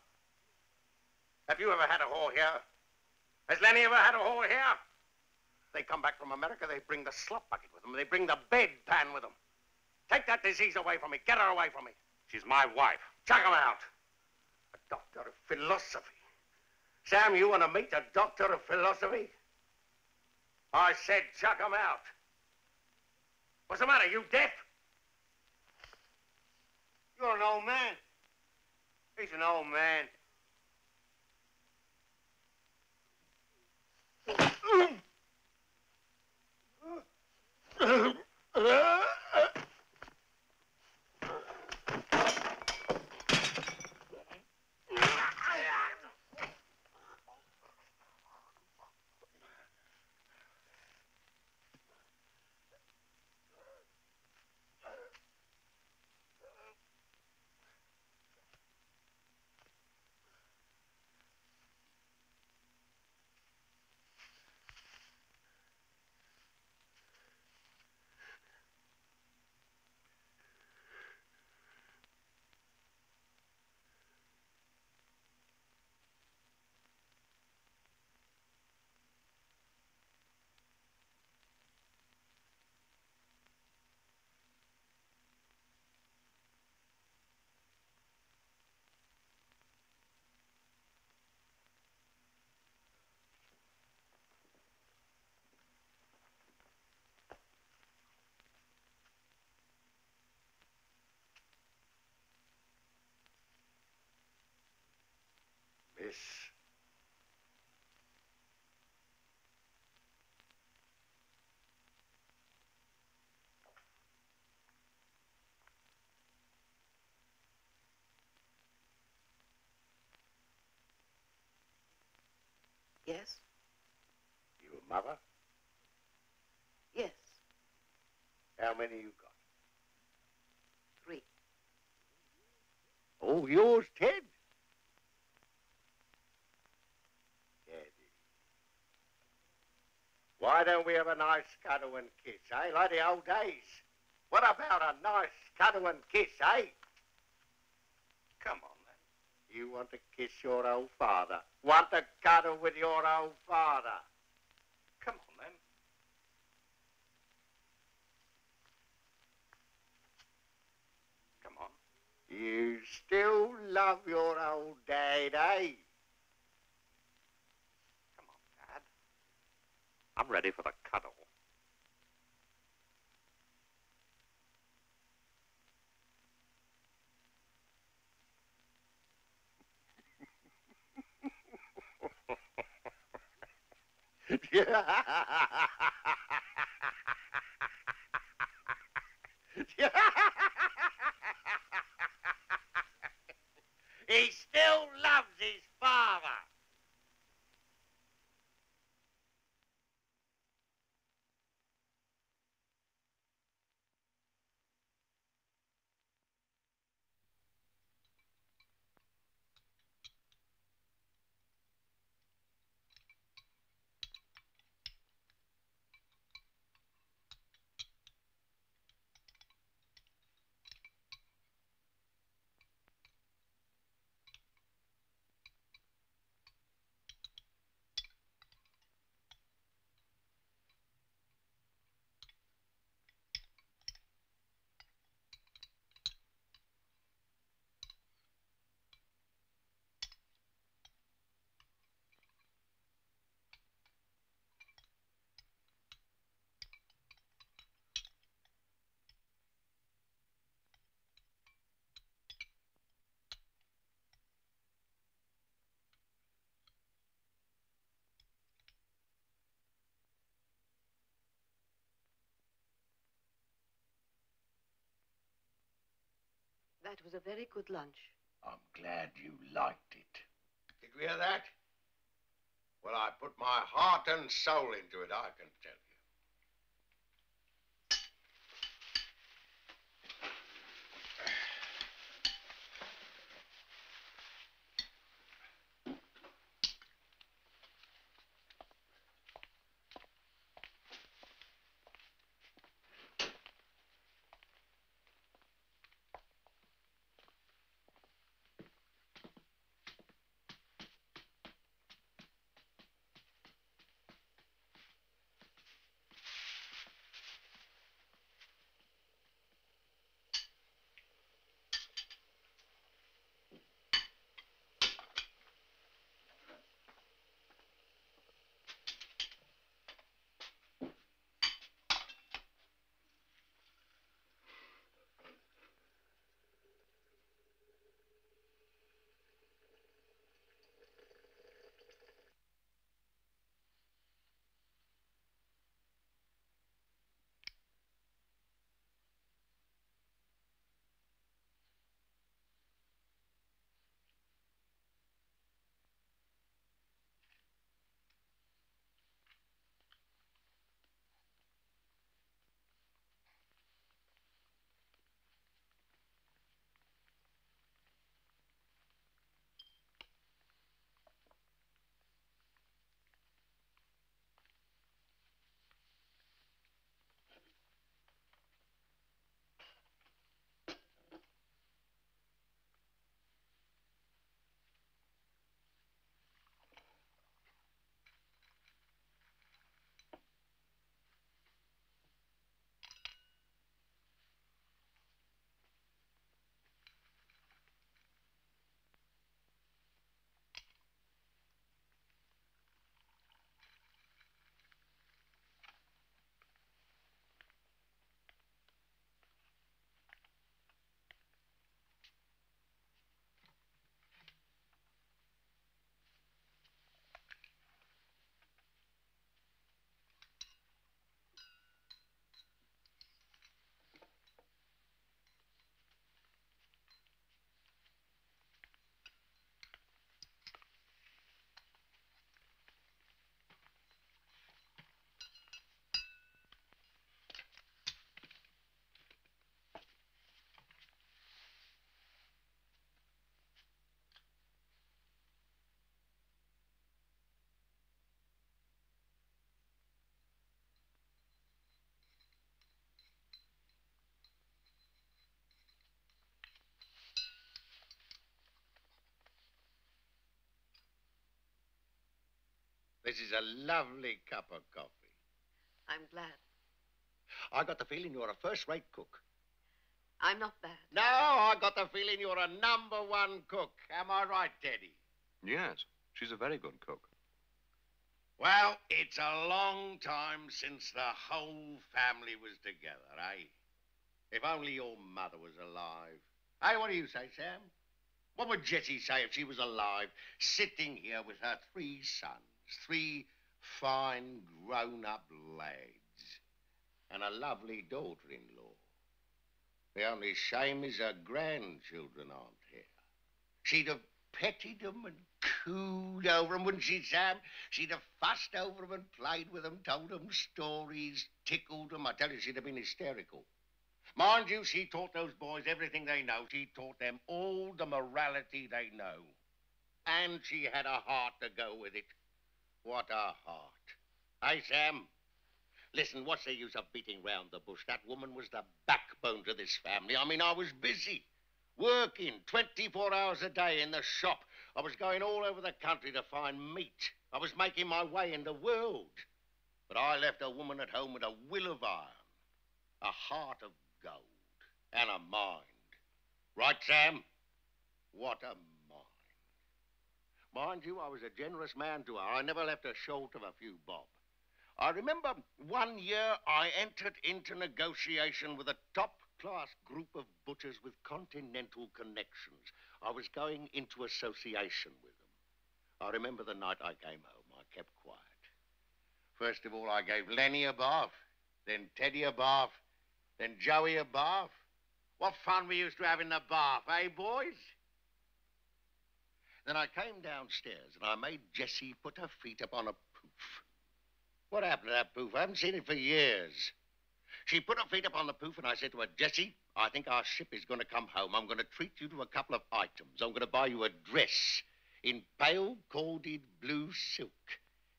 Have you ever had a whore here? Has Lenny ever had a whore here? They come back from America, they bring the slop bucket with them. They bring the bedpan with them. Take that disease away from me. Get her away from me. She's my wife. Chuck him out. A doctor of philosophy. Sam, you want to meet a doctor of philosophy? I said chuck him out. What's the matter? You deaf? You're an old man. He's an old man. Yes. You a mother? Yes. How many you got? 3. Oh, yours 10? Daddy. Why don't we have a nice cuddle and kiss, eh? Like the old days. What about a nice cuddle and kiss, eh? Come on, then. You want to kiss your old father? Want to cuddle with your old father? Come on, then. Come on. You still love your old dad, eh? Come on, Dad. I'm ready for the cuddle. He still loves his father. That was a very good lunch. I'm glad you liked it. Did you hear that? Well, I put my heart and soul into it, I can tell you. This is a lovely cup of coffee. I'm glad. I got the feeling you're a first-rate cook. I'm not bad. No, I got the feeling you're a #1 cook. Am I right, Teddy? Yes, she's a very good cook. Well, it's a long time since the whole family was together, eh? If only your mother was alive. Hey, what do you say, Sam? What would Jessie say if she was alive, sitting here with her 3 sons, 3 fine, grown-up lads, and a lovely daughter-in-law? The only shame is her grandchildren aren't here. She'd have petted them and cooed over them, wouldn't she, Sam? She'd have fussed over them and played with them, told them stories, tickled them. I tell you, she'd have been hysterical. Mind you, she taught those boys everything they know. She taught them all the morality they know. And she had a heart to go with it. What a heart. Hey, Sam, listen, what's the use of beating round the bush? That woman was the backbone to this family. I mean, I was busy, working 24 hours a day in the shop. I was going all over the country to find meat. I was making my way in the world. But I left a woman at home with a will of iron, a heart of gold, and a mind. Right, Sam? What a mind. Mind you, I was a generous man to her. I never left her short of a few bob. I remember one year I entered into negotiation with a top-class group of butchers with continental connections. I was going into association with them. I remember the night I came home. I kept quiet. First of all, I gave Lenny a bath, then Teddy a bath, then Joey a bath. What fun we used to have in the bath, eh, boys? Then I came downstairs and I made Jessie put her feet up on a poof. What happened to that poof? I haven't seen it for years. She put her feet up on the poof and I said to her, Jessie, I think our ship is going to come home. I'm going to treat you to a couple of items. I'm going to buy you a dress in pale corded blue silk,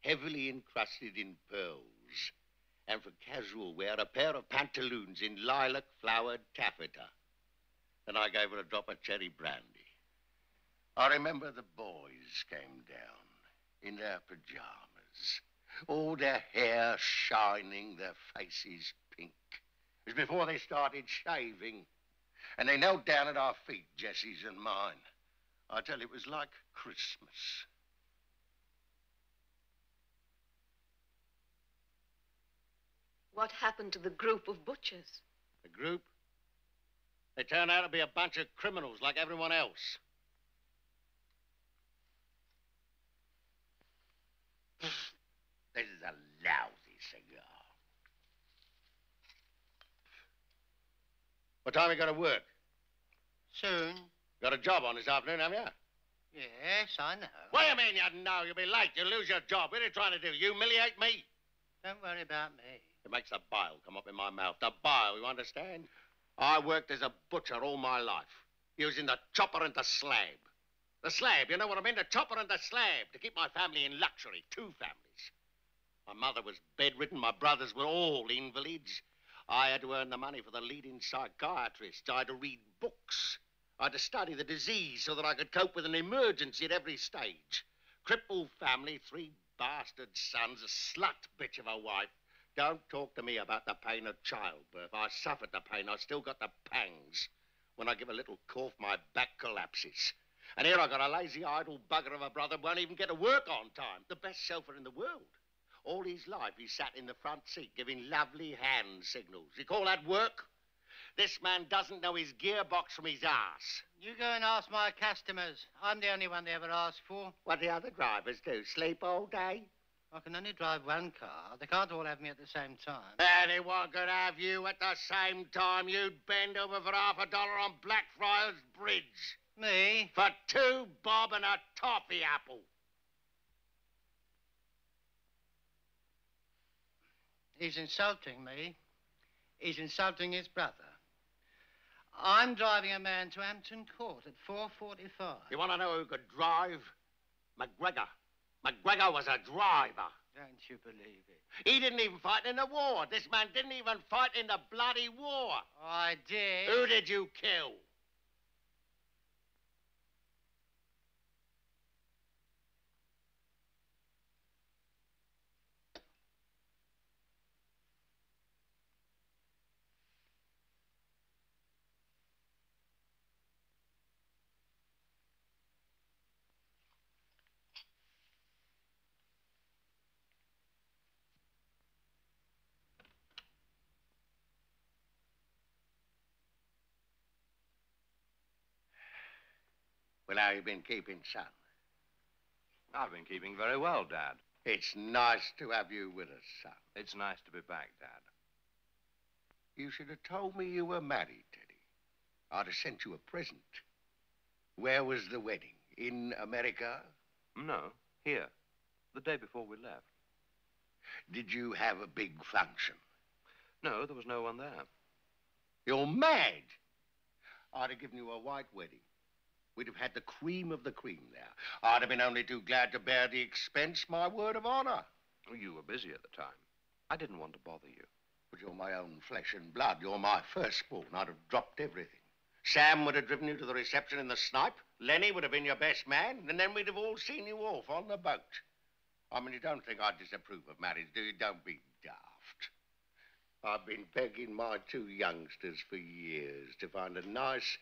heavily encrusted in pearls. And for casual wear, a pair of pantaloons in lilac-flowered taffeta. Then I gave her a drop of cherry brandy. I remember the boys came down in their pajamas, all their hair shining, their faces pink. It was before they started shaving. And they knelt down at our feet, Jessie's and mine. I tell you, it was like Christmas. What happened to the group of butchers? The group? They turned out to be a bunch of criminals like everyone else. This is a lousy cigar. What time you got to work? Soon. Got a job on this afternoon, have you? Yes, I know. What do you mean you know? You'll be late. You'll lose your job. What are you trying to do? Humiliate me? Don't worry about me. It makes the bile come up in my mouth. The bile, you understand? I worked as a butcher all my life, using the chopper and the slab. The slab, you know what I mean? The chopper and the slab to keep my family in luxury. 2 families. My mother was bedridden. My brothers were all invalids. I had to earn the money for the leading psychiatrists. I had to read books. I had to study the disease so that I could cope with an emergency at every stage. Crippled family, 3 bastard sons, a slut bitch of a wife. Don't talk to me about the pain of childbirth. I suffered the pain. I still got the pangs. When I give a little cough, my back collapses. And here I got a lazy, idle bugger of a brother who won't even get to work on time. The best chauffeur in the world. All his life, he sat in the front seat giving lovely hand signals. You call that work? This man doesn't know his gearbox from his ass. You go and ask my customers. I'm the only one they ever ask for. What do the other drivers do? Sleep all day? I can only drive one car. They can't all have me at the same time. Anyone could have you at the same time. You'd bend over for $50 on Blackfriars Bridge. Me? For 2 bob and a toffee apple. He's insulting me. He's insulting his brother. I'm driving a man to Hampton Court at 4:45. You want to know who could drive? McGregor. McGregor was a driver. Don't you believe it? He didn't even fight in the war. This man didn't even fight in the bloody war. I did. Who did you kill? Well, how you been keeping, son? I've been keeping very well, Dad. It's nice to have you with us, son. It's nice to be back, Dad. You should have told me you were married, Teddy. I'd have sent you a present. Where was the wedding? In America? No, here. The day before we left. Did you have a big function? No, there was no one there. You're mad. I'd have given you a white wedding. We'd have had the cream of the cream there. I'd have been only too glad to bear the expense, my word of honor. Well, you were busy at the time. I didn't want to bother you. But you're my own flesh and blood. You're my firstborn. I'd have dropped everything. Sam would have driven you to the reception in the Snipe. Lenny would have been your best man. And then we'd have all seen you off on the boat. I mean, you don't think I disapprove of marriage, do you? Don't be daft. I've been begging my two youngsters for years to find a nice,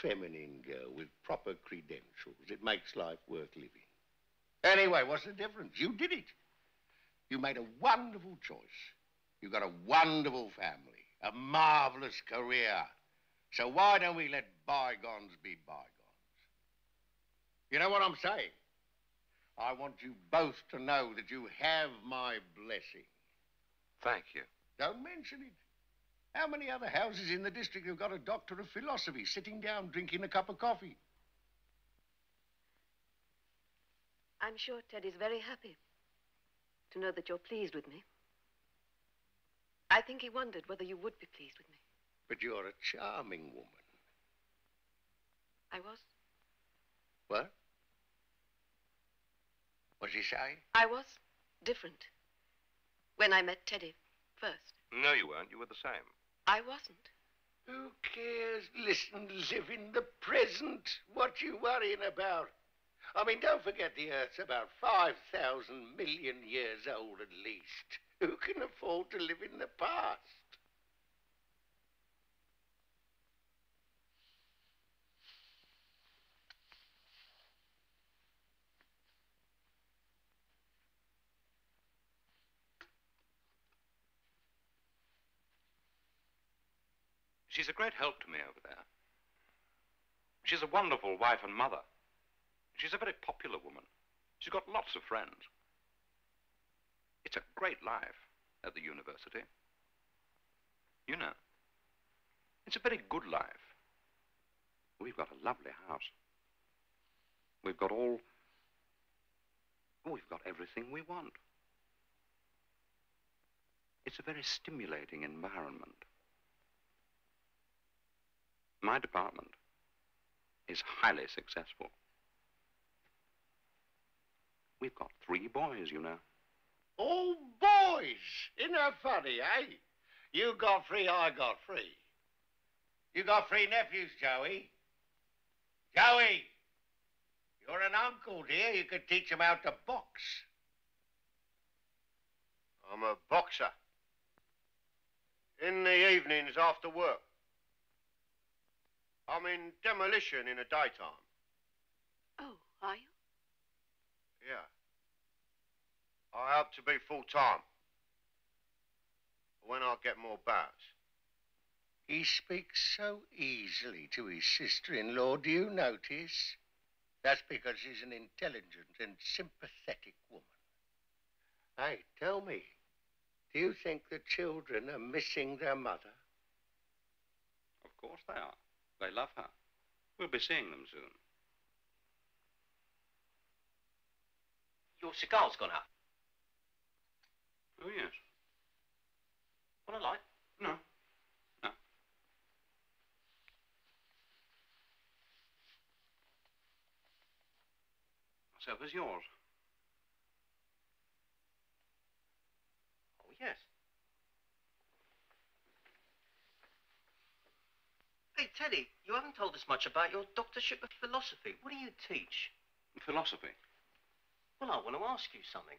feminine girl with proper credentials. It makes life worth living. Anyway, what's the difference? You did it. You made a wonderful choice. You got a wonderful family, a marvelous career. So why don't we let bygones be bygones? You know what I'm saying? I want you both to know that you have my blessing. Thank you. Don't mention it. How many other houses in the district have got a doctor of philosophy sitting down drinking a cup of coffee? I'm sure Teddy's very happy to know that you're pleased with me. I think he wondered whether you would be pleased with me. But you're a charming woman. I was. What? What's he say? I was different when I met Teddy first. No, you weren't. You were the same. I wasn't. Who cares? Listen, live in the present. What you worrying about? I mean, don't forget the Earth's about 5,000 million years old at least. Who can afford to live in the past? She's a great help to me over there. She's a wonderful wife and mother. She's a very popular woman. She's got lots of friends. It's a great life at the university. You know, it's a very good life. We've got a lovely house. We've got everything we want. It's a very stimulating environment. My department is highly successful. We've got 3 boys, you know. Oh, boys! Isn't that funny, eh? You got 3, I got 3. You got 3 nephews, Joey. Joey! You're an uncle, dear. You could teach them how to box. I'm a boxer. In the evenings after work. I'm in demolition in the daytime. Oh, are you? Yeah. I hope to be full-time. When I get more bouts. He speaks so easily to his sister-in-law, do you notice? That's because she's an intelligent and sympathetic woman. Hey, tell me, do you think the children are missing their mother? Of course they are. They love her. We'll be seeing them soon. Your cigar's gone out. Oh, yes. Want a light? No. No. So was yours. Oh, yes. Hey, Teddy, you haven't told us much about your doctorship of philosophy. What do you teach? Philosophy. Well, I want to ask you something.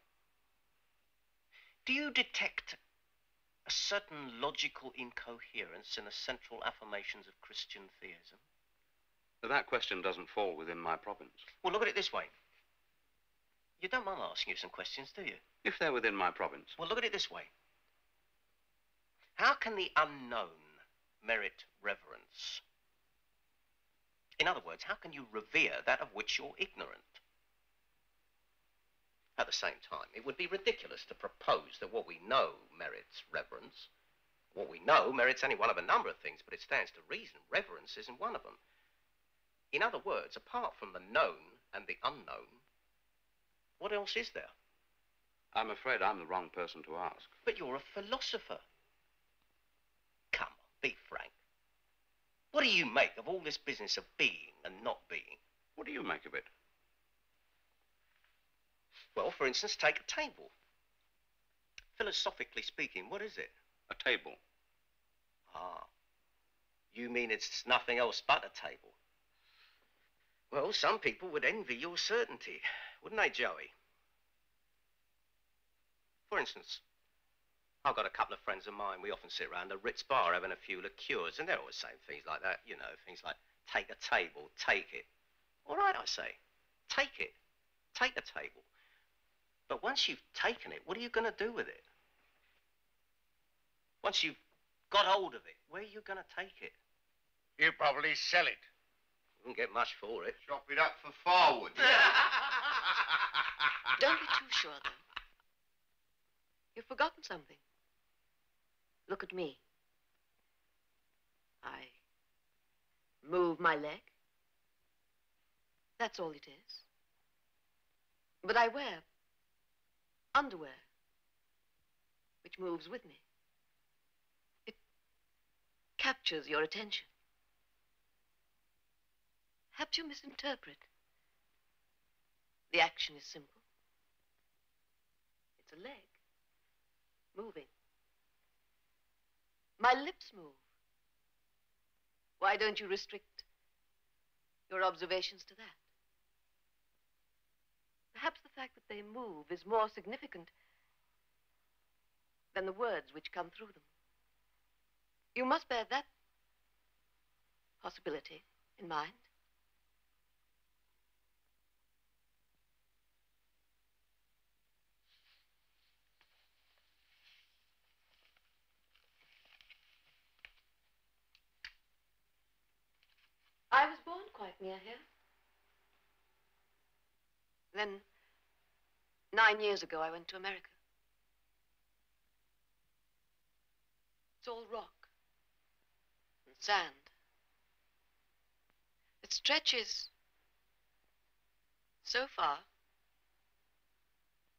Do you detect a certain logical incoherence in the central affirmations of Christian theism? That question doesn't fall within my province. Well, look at it this way. You don't mind asking you some questions, do you? If they're within my province. Well, look at it this way. How can the unknown merit reverence? In other words, how can you revere that of which you're ignorant? At the same time, it would be ridiculous to propose that what we know merits reverence. What we know merits any one of a number of things, but it stands to reason reverence isn't one of them. In other words, apart from the known and the unknown, what else is there? I'm afraid I'm the wrong person to ask. But you're a philosopher. Come on, be frank. What do you make of all this business of being and not being? What do you make of it? Well, for instance, take a table. Philosophically speaking, what is it? A table. Ah, you mean it's nothing else but a table? Well, some people would envy your certainty, wouldn't they, Joey? For instance, I've got a couple of friends of mine. We often sit around the Ritz bar having a few liqueurs, and they're always saying things like that. You know, things like, take a table, take it. All right, I say, take it. Take a table. But once you've taken it, what are you going to do with it? Once you've got hold of it, where are you going to take it? You probably sell it. You won't get much for it. Chop it up for firewood. Don't be too sure, though. You've forgotten something. Look at me. I move my leg. That's all it is. But I wear underwear, which moves with me. It captures your attention. Perhaps you misinterpret. The action is simple. It's a leg, moving. My lips move. Why don't you restrict your observations to that? Perhaps the fact that they move is more significant than the words which come through them. You must bear that possibility in mind. I was born quite near here. Then, 9 years ago, I went to America. It's all rock and sand. It stretches so far,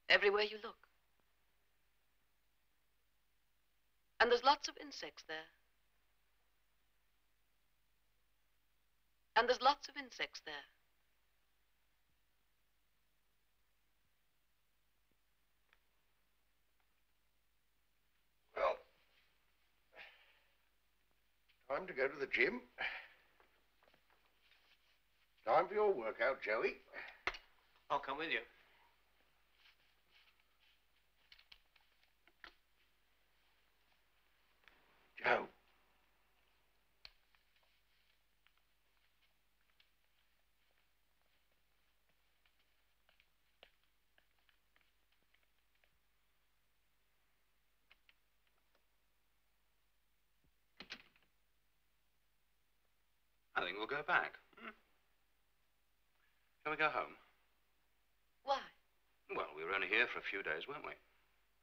everywhere you look. And there's lots of insects there. And there's lots of insects there. Well, time to go to the gym. Time for your workout, Joey. I'll come with you. Joe. I think we'll go back. Shall we go home? Why? Well, we were only here for a few days, weren't we?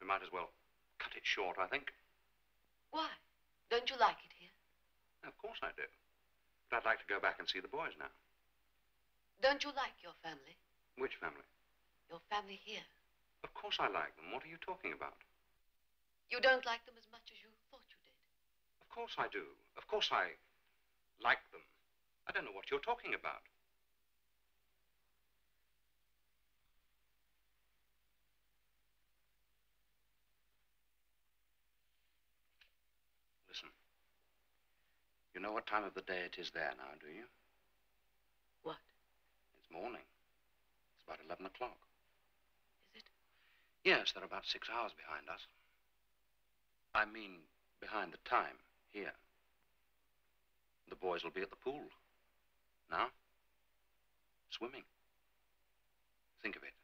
We might as well cut it short, I think. Why? Don't you like it here? Of course I do. But I'd like to go back and see the boys now. Don't you like your family? Which family? Your family here. Of course I like them. What are you talking about? You don't like them as much as you thought you did. Of course I do. Of course I like them. I don't know what you're talking about. Listen. You know what time of the day it is there now, do you? What? It's morning. It's about 11 o'clock. Is it? Yes, they're about 6 hours behind us. I mean, behind the time, here. The boys will be at the pool. Now? Swimming. Think of it.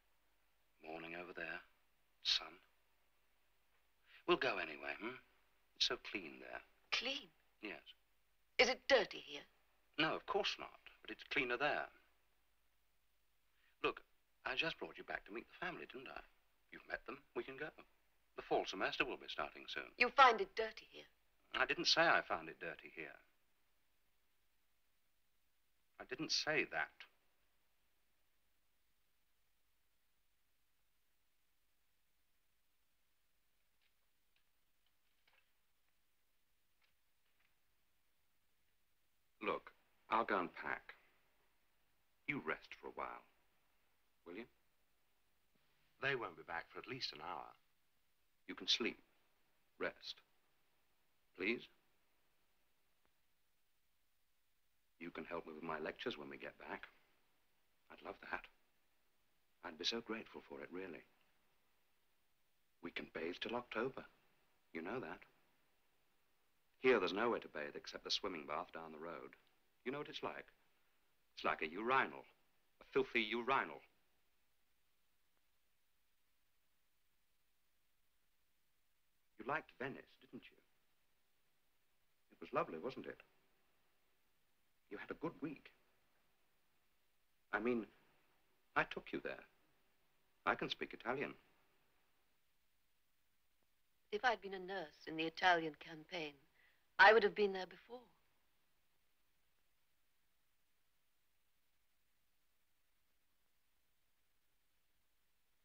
Morning over there. Sun. We'll go anyway, It's so clean there. Clean? Yes. Is it dirty here? No, of course not. But but it's cleaner there. Look, I just brought you back to meet the family, didn't I? You've met them. We can go. The fall semester will be starting soon. You find it dirty here. I didn't say I found it dirty here. I didn't say that. Look, I'll go and pack. You rest for a while, will you? They won't be back for at least an hour. You can sleep. Rest. Please? You can help me with my lectures when we get back. I'd love that. I'd be so grateful for it, really. We can bathe till October. You know that. Here, there's nowhere to bathe except the swimming bath down the road. You know what it's like? It's like a urinal. A filthy urinal. You liked Venice, didn't you? It was lovely, wasn't it? You had a good week. I mean, I took you there. I can speak Italian. If I'd been a nurse in the Italian campaign, I would have been there before.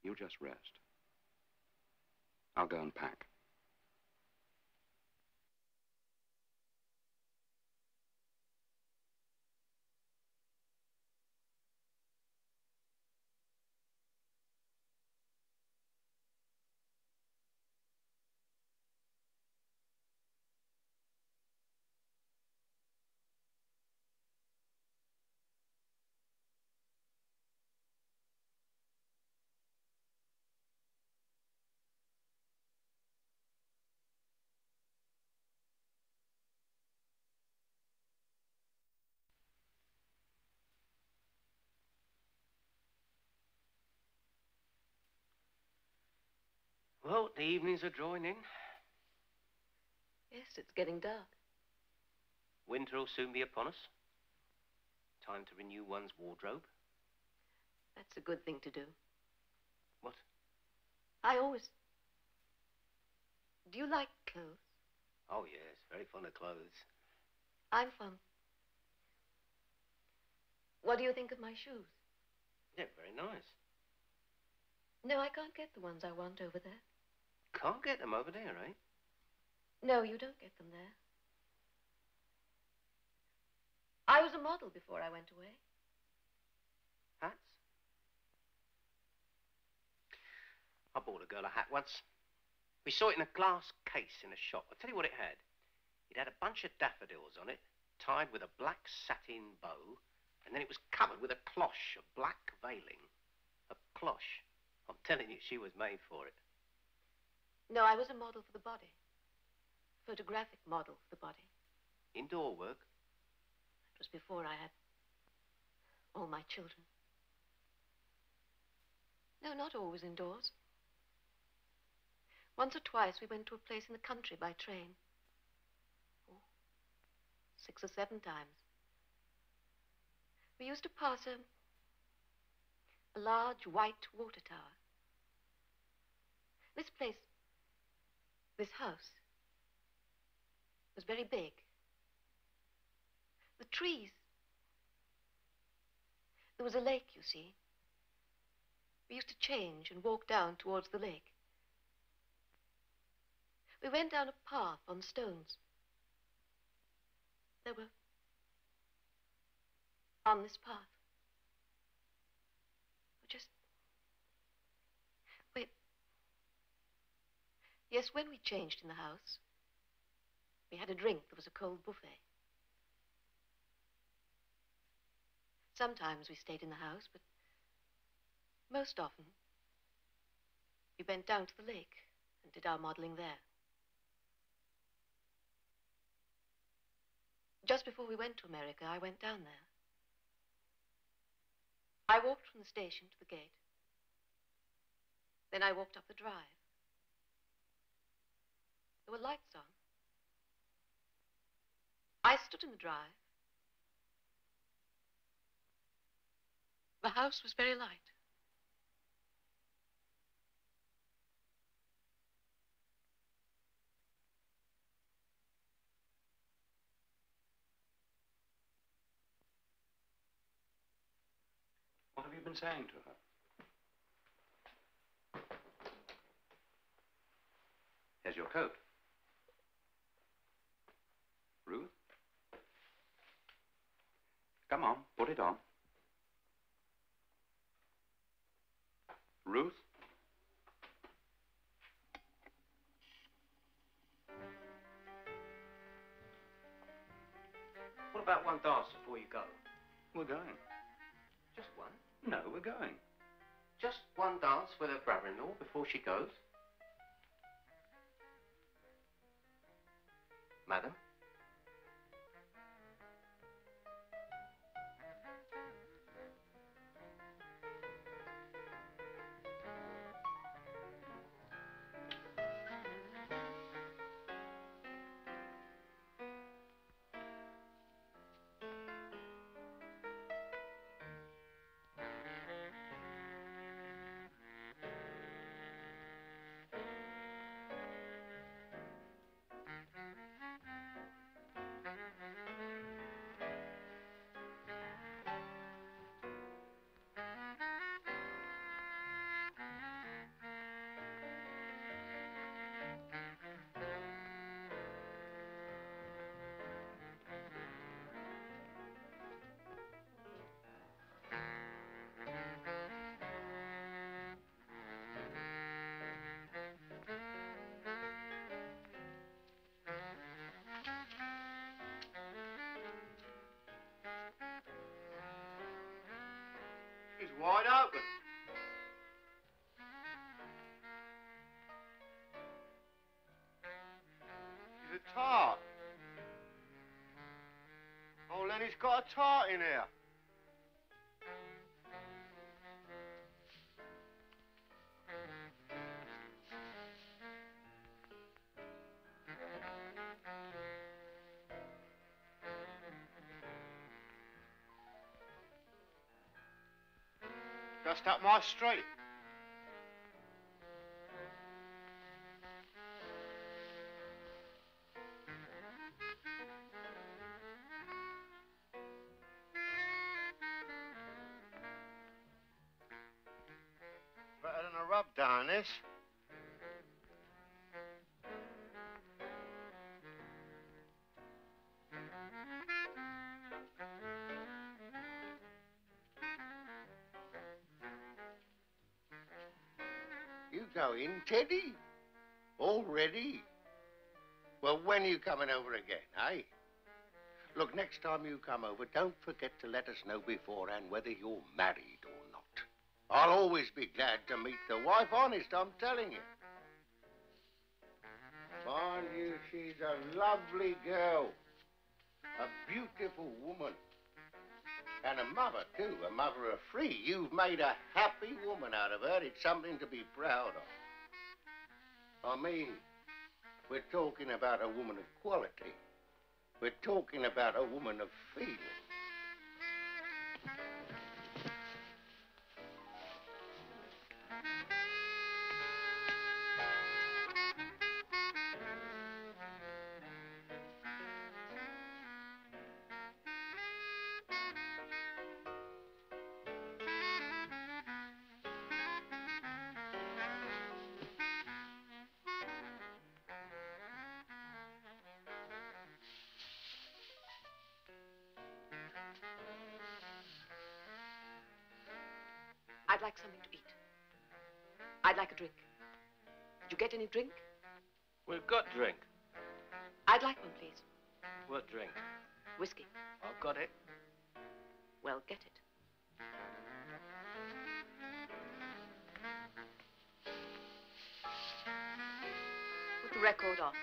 You just rest. I'll go and pack. Well, the evenings are drawing in. Yes, it's getting dark. Winter will soon be upon us. Time to renew one's wardrobe. That's a good thing to do. What? I always... Do you like clothes? Oh, yes, very fond of clothes. I'm fond. What do you think of my shoes? Yeah, very nice. No, I can't get the ones I want over there. Can't get them over there, eh? No, you don't get them there. I was a model before I went away. Hats? I bought a girl a hat once. We saw it in a glass case in a shop. I'll tell you what it had. It had a bunch of daffodils on it, tied with a black satin bow, and then it was covered with a cloche of black veiling. A cloche. I'm telling you, she was made for it. No, I was a model for the body. Photographic model for the body. Indoor work? It was before I had all my children. No, not always indoors. Once or twice we went to a place in the country by train. Oh, 6 or 7 times. We used to pass a large white water tower. This place, this house, was very big. The trees. There was a lake, you see. We used to change and walk down towards the lake. We went down a path on stones. There were, on this path, just, yes, when we changed in the house, we had a drink. There was a cold buffet. Sometimes we stayed in the house, but most often we went down to the lake and did our modeling there. Just before we went to America, I went down there. I walked from the station to the gate. Then I walked up the drive. There were lights on. I stood in the drive The house was very light. What have you been saying to her? Here's your coat. Ruth? Come on, put it on. Ruth? What about one dance before you go? We're going. Just one? No, we're going. Just one dance with her brother-in-law before she goes? Madam? She's wide open. She's a tart. Oh, Lenny's got a tart in here. Just up my street. Better than a rub down, this. You going, Teddy? Already? Well, when are you coming over again, eh? Look, next time you come over, don't forget to let us know beforehand whether you're married or not. I'll always be glad to meet the wife, honest, I'm telling you. Mind you, she's a lovely girl. A beautiful woman. And a mother, too, a mother of three. You've made a happy woman out of her. It's something to be proud of. I mean, we're talking about a woman of quality. We're talking about a woman of feeling. I'd like something to eat. I'd like a drink. Did you get any drink? We've got drink. I'd like one, please. What drink? Whiskey. I've got it. Well, get it. Put the record on.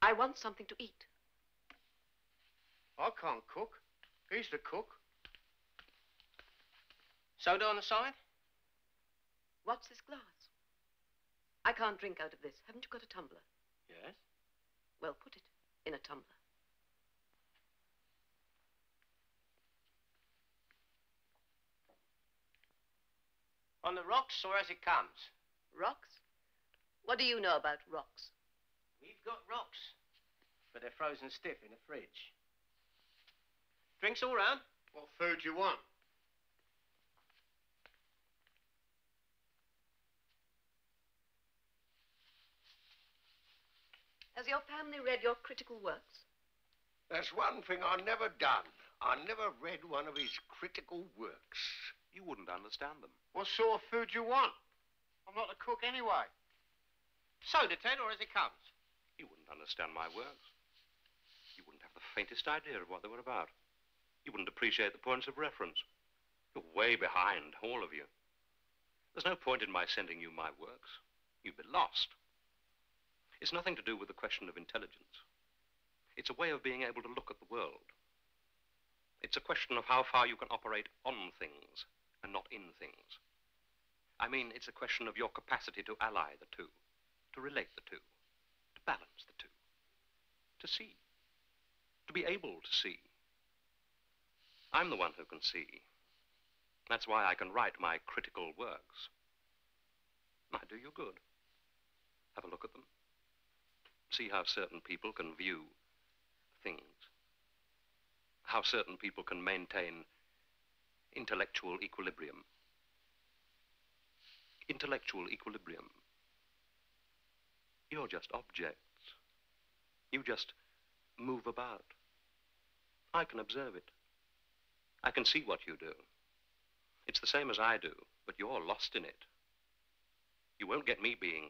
I want something to eat. I can't cook. He's the cook. Soda on the side? What's this glass? I can't drink out of this. Haven't you got a tumbler? Yes? Well, put it in a tumbler. On the rocks or as it comes? Rocks? What do you know about rocks? We've got rocks, but they're frozen stiff in the fridge. Drinks all round? What food do you want? Has your family read your critical works? That's one thing I never done. I never read one of his critical works. You wouldn't understand them. What sort of food do you want? I'm not a cook anyway. Soda, Ted, or as it comes? You wouldn't understand my works. You wouldn't have the faintest idea of what they were about. You wouldn't appreciate the points of reference. You're way behind, all of you. There's no point in my sending you my works. You'd be lost. It's nothing to do with the question of intelligence. It's a way of being able to look at the world. It's a question of how far you can operate on things and not in things. I mean, it's a question of your capacity to ally the two, to relate the two, to balance the two, to see, to be able to see. I'm the one who can see. That's why I can write my critical works. Might do you good. Have a look at them. See how certain people can view things. How certain people can maintain intellectual equilibrium. Intellectual equilibrium. You're just objects. You just move about. I can observe it. I can see what you do. It's the same as I do, but you're lost in it. You won't get me being.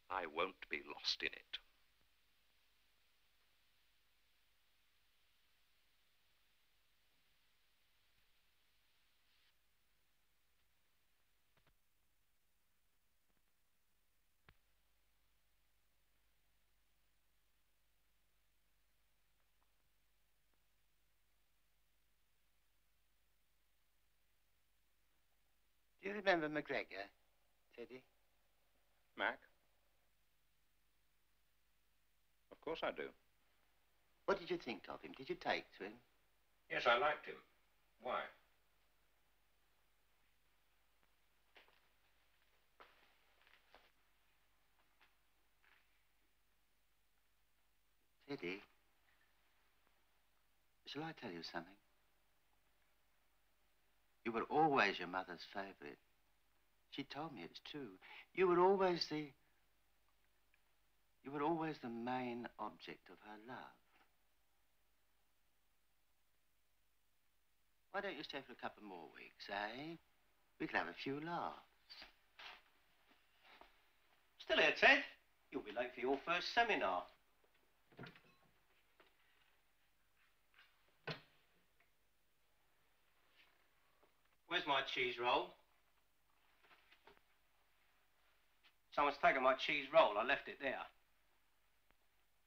I won't be lost in it. Do you remember McGregor, Teddy? Mac? Of course I do. What did you think of him? Did you take to him? Yes, I liked him. Why? Teddy, shall I tell you something? You were always your mother's favorite. She told me it's true. You were always the main object of her love. Why don't you stay for a couple more weeks, eh? We could have a few laughs. Still here, Ted? You'll be late for your first seminar. Where's my cheese roll? Someone's taken my cheese roll. I left it there.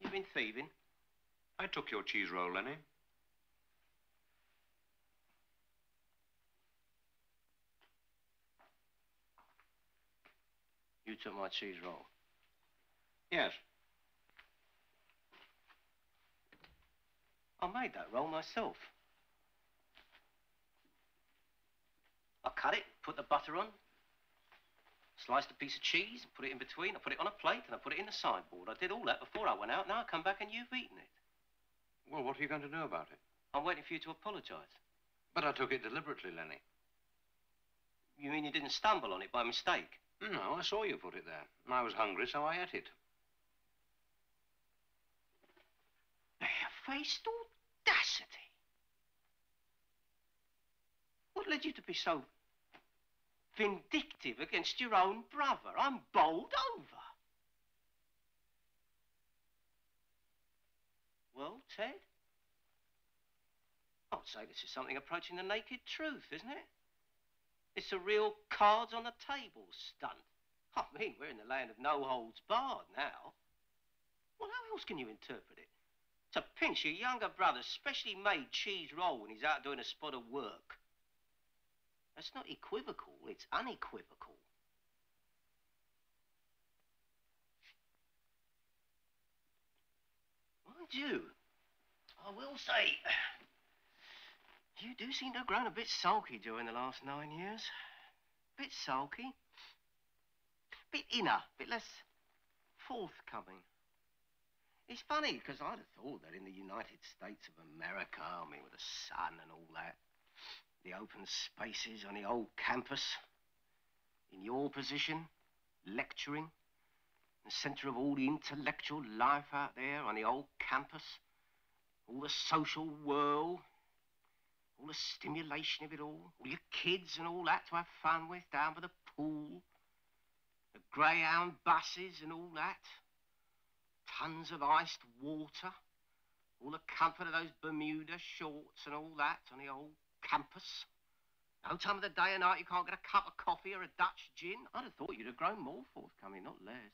You've been thieving? I took your cheese roll, Lenny. You took my cheese roll. Yes. I made that roll myself. I cut it, put the butter on, sliced a piece of cheese, and put it in between. I put it on a plate, and I put it in the sideboard. I did all that before I went out. Now I come back and you've eaten it. Well, what are you going to do about it? I'm waiting for you to apologize. But I took it deliberately, Lenny. You mean you didn't stumble on it by mistake? No, I saw you put it there. I was hungry, so I ate it. Barefaced audacity. What led you to be so vindictive against your own brother? I'm bowled over. Well, Ted? I'd say this is something approaching the naked truth, isn't it? It's a real cards on the table stunt. I mean, we're in the land of no holds barred now. Well, how else can you interpret it? To pinch your younger brother's specially made cheese roll when he's out doing a spot of work. That's not equivocal, it's unequivocal. Mind you, I will say, you do seem to have grown a bit sulky during the last 9 years. Bit sulky. Bit inner, bit less forthcoming. It's funny, because I'd have thought that in the United States of America, I mean, with the sun and all that, the open spaces on the old campus, in your position, lecturing, the centre of all the intellectual life out there on the old campus, all the social whirl, all the stimulation of it all your kids and all that to have fun with down by the pool, the greyhound buses and all that, tons of iced water, all the comfort of those Bermuda shorts and all that on the old campus. No time of the day or night you can't get a cup of coffee or a Dutch gin. I'd have thought you'd have grown more forthcoming, not less.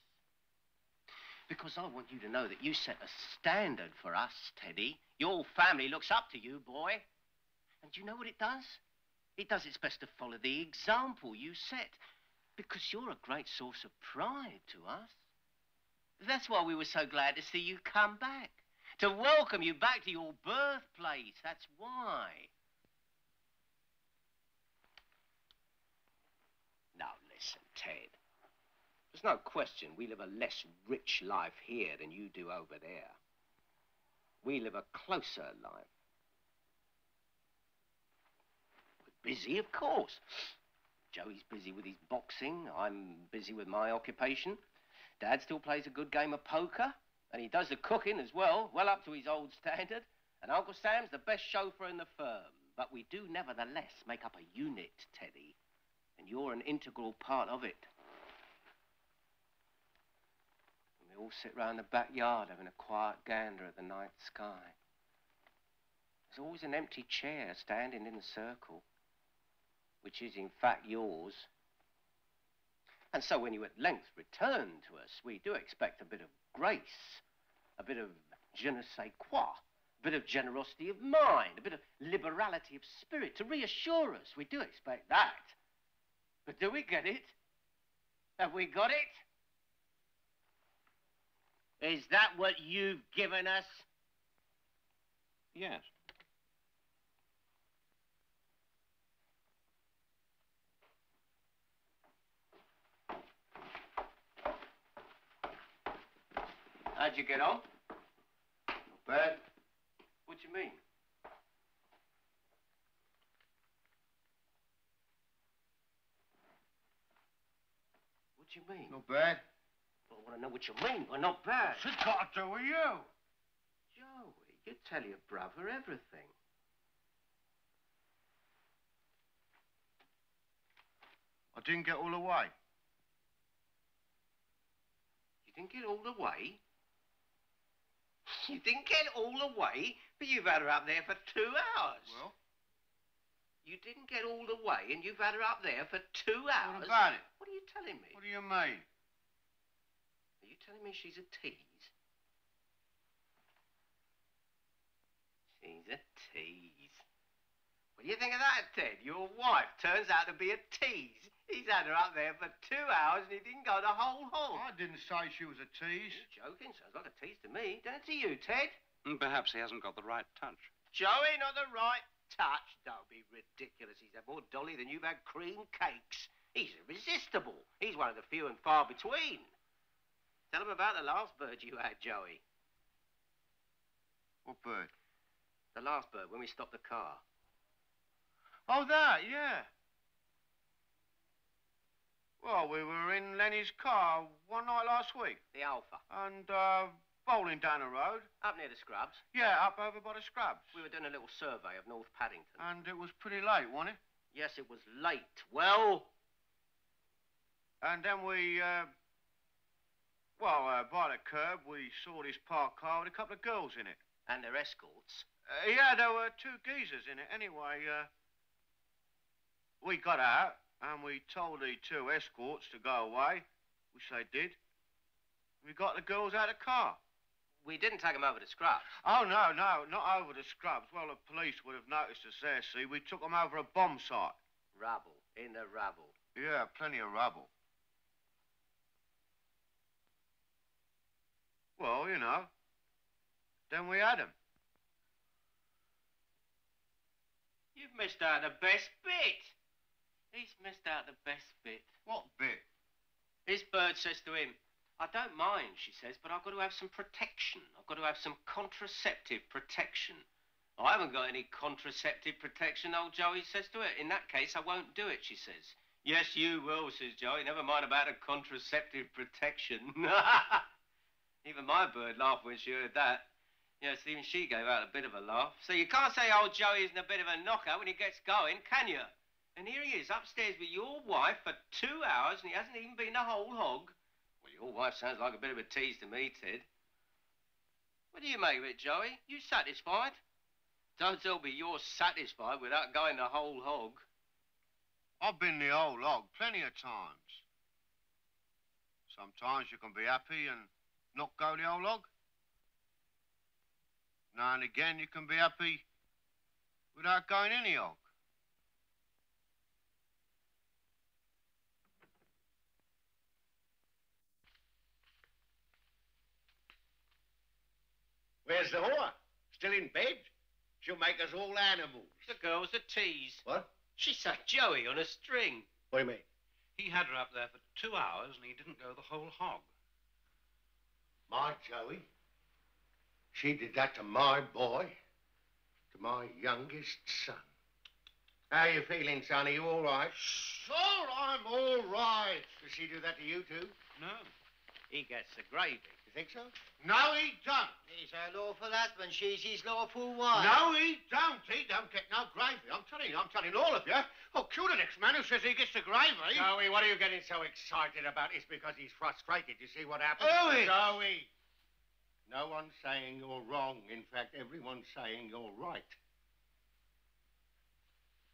Because I want you to know that you set a standard for us, Teddy. Your family looks up to you, boy. And do you know what it does? It does its best to follow the example you set. Because you're a great source of pride to us. That's why we were so glad to see you come back. To welcome you back to your birthplace. That's why. Now listen, Ted. There's no question we live a less rich life here than you do over there. We live a closer life. We're busy, of course. Joey's busy with his boxing. I'm busy with my occupation. Dad still plays a good game of poker. And he does the cooking as well, well up to his old standard. And Uncle Sam's the best chauffeur in the firm. But we do nevertheless make up a unit, Teddy. And you're an integral part of it. And we all sit round the backyard having a quiet gander at the night sky. There's always an empty chair standing in the circle, which is in fact yours. And so when you at length return to us, we do expect a bit of grace, a bit of je ne sais quoi, a bit of generosity of mind, a bit of liberality of spirit to reassure us. We do expect that. But do we get it? Have we got it? Is that what you've given us? Yes. How'd you get on? Not bad. What do you mean? What do you mean? Not bad. Well, I want to know what you mean. Well, not bad. What's it got to do with you? Joey, you tell your brother everything. I didn't get all the way. You didn't get all the way? You didn't get all the way, but you've had her up there for 2 hours. Well? You didn't get all the way, and you've had her up there for 2 hours? What about it? What are you telling me? What do you mean? Are you telling me she's a tease? She's a tease. What do you think of that, Ted? Your wife turns out to be a tease. He's had her up there for 2 hours and he didn't go the whole hog. I didn't say she was a tease. You're joking. Sounds like a tease to me. Don't it to you, Ted? Perhaps he hasn't got the right touch. Joey, not the right touch. Don't be ridiculous. He's had more dolly than you've had cream cakes. He's irresistible. He's one of the few and far between. Tell him about the last bird you had, Joey. What bird? The last bird, when we stopped the car. Oh, that, yeah. Well, we were in Lenny's car one night last week. The Alpha. And, bowling down the road. Up near the Scrubs. Yeah, up over by the Scrubs. We were doing a little survey of North Paddington. And it was pretty late, wasn't it? Yes, it was late. Well? And then we, by the curb, we saw this parked car with a couple of girls in it. And their escorts. Yeah, there were 2 geezers in it. Anyway, we got out and we told the 2 escorts to go away, which they did. We got the girls out of the car. We didn't take them over to Scrubs. Oh, no, not over the Scrubs. Well, the police would have noticed us there, see. We took them over a bomb site. Rubble. In the rubble. Yeah, plenty of rubble. Well, you know. Then we had 'em. You've missed out the best bit. He's missed out the best bit. What bit? His bird says to him, I don't mind, she says, but I've got to have some protection. I've got to have some contraceptive protection. I haven't got any contraceptive protection, old Joey says to her. In that case, I won't do it, she says. Yes, you will, says Joey. Never mind about a contraceptive protection. Even my bird laughed when she heard that. Yes, even she gave out a bit of a laugh. So you can't say old Joey isn't a bit of a knocker when he gets going, can you? And here he is, upstairs with your wife for 2 hours, and he hasn't even been a whole hog. Well, your wife sounds like a bit of a tease to me, Ted. What do you make of it, Joey? You satisfied? Don't tell me you're satisfied without going the whole hog. I've been the whole hog plenty of times. Sometimes you can be happy and not go the whole hog. Now and again you can be happy without going any hog. Where's the whore? Still in bed? She'll make us all animals. The girl's a tease. What? She sat Joey on a string. What do you mean? He had her up there for 2 hours and he didn't go the whole hog. My Joey? She did that to my boy, to my youngest son. How you feeling, son? Are you all right? Sure, I'm all right. Does she do that to you, too? No. He gets the gravy. You think so? No, he don't. He's her lawful husband. She's his lawful wife. No, he don't. He don't get no gravy. I'm telling all of you. I'll kill the next man who says he gets the gravy. Joey, what are you getting so excited about? It's because he's frustrated. You see what happens? Who is? Joey! No one's saying you're wrong. In fact, everyone's saying you're right.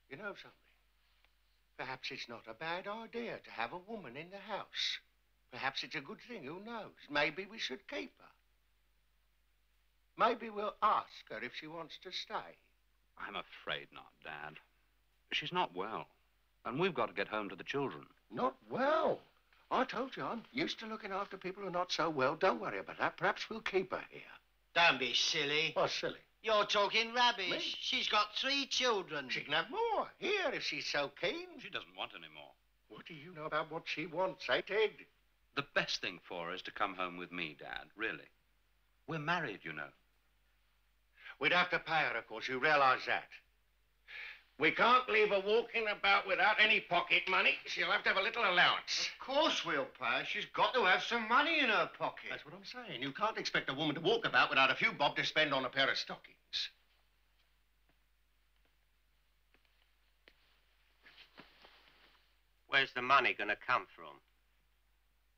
You know something? Perhaps it's not a bad idea to have a woman in the house. Perhaps it's a good thing. Who knows? Maybe we should keep her. Maybe we'll ask her if she wants to stay. I'm afraid not, Dad. She's not well. And we've got to get home to the children. Not well. I told you, I'm used to looking after people who are not so well. Don't worry about that. Perhaps we'll keep her here. Don't be silly. What's silly? You're talking rubbish. Me? She's got 3 children. She can have more. Here, if she's so keen. She doesn't want any more. What do you know about what she wants, eh, Ted? The best thing for her is to come home with me, Dad, really. We're married, you know. We'd have to pay her, of course. You realize that. We can't leave her walking about without any pocket money. She'll have to have a little allowance. Of course we'll pay her. She's got to have some money in her pocket. That's what I'm saying. You can't expect a woman to walk about without a few bob to spend on a pair of stockings. Where's the money going to come from?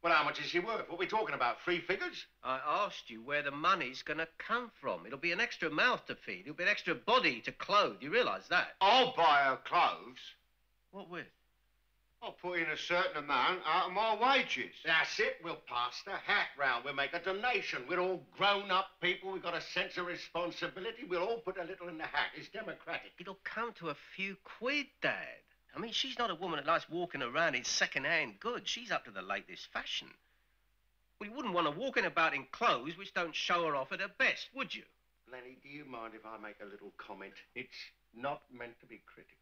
Well, how much is she worth? What are we talking about? 3 figures? I asked you where the money's going to come from. It'll be an extra mouth to feed. It'll be an extra body to clothe. You realise that? I'll buy her clothes. What with? I'll put in a certain amount out of my wages. That's it. We'll pass the hat round. We'll make a donation. We're all grown-up people. We've got a sense of responsibility. We'll all put a little in the hat. It's democratic. It'll come to a few quid, Dad. I mean, she's not a woman that likes walking around in second-hand goods. She's up to the latest fashion. Well, you wouldn't want her walking about in clothes which don't show her off at her best, would you? Lenny, do you mind if I make a little comment? It's not meant to be critical.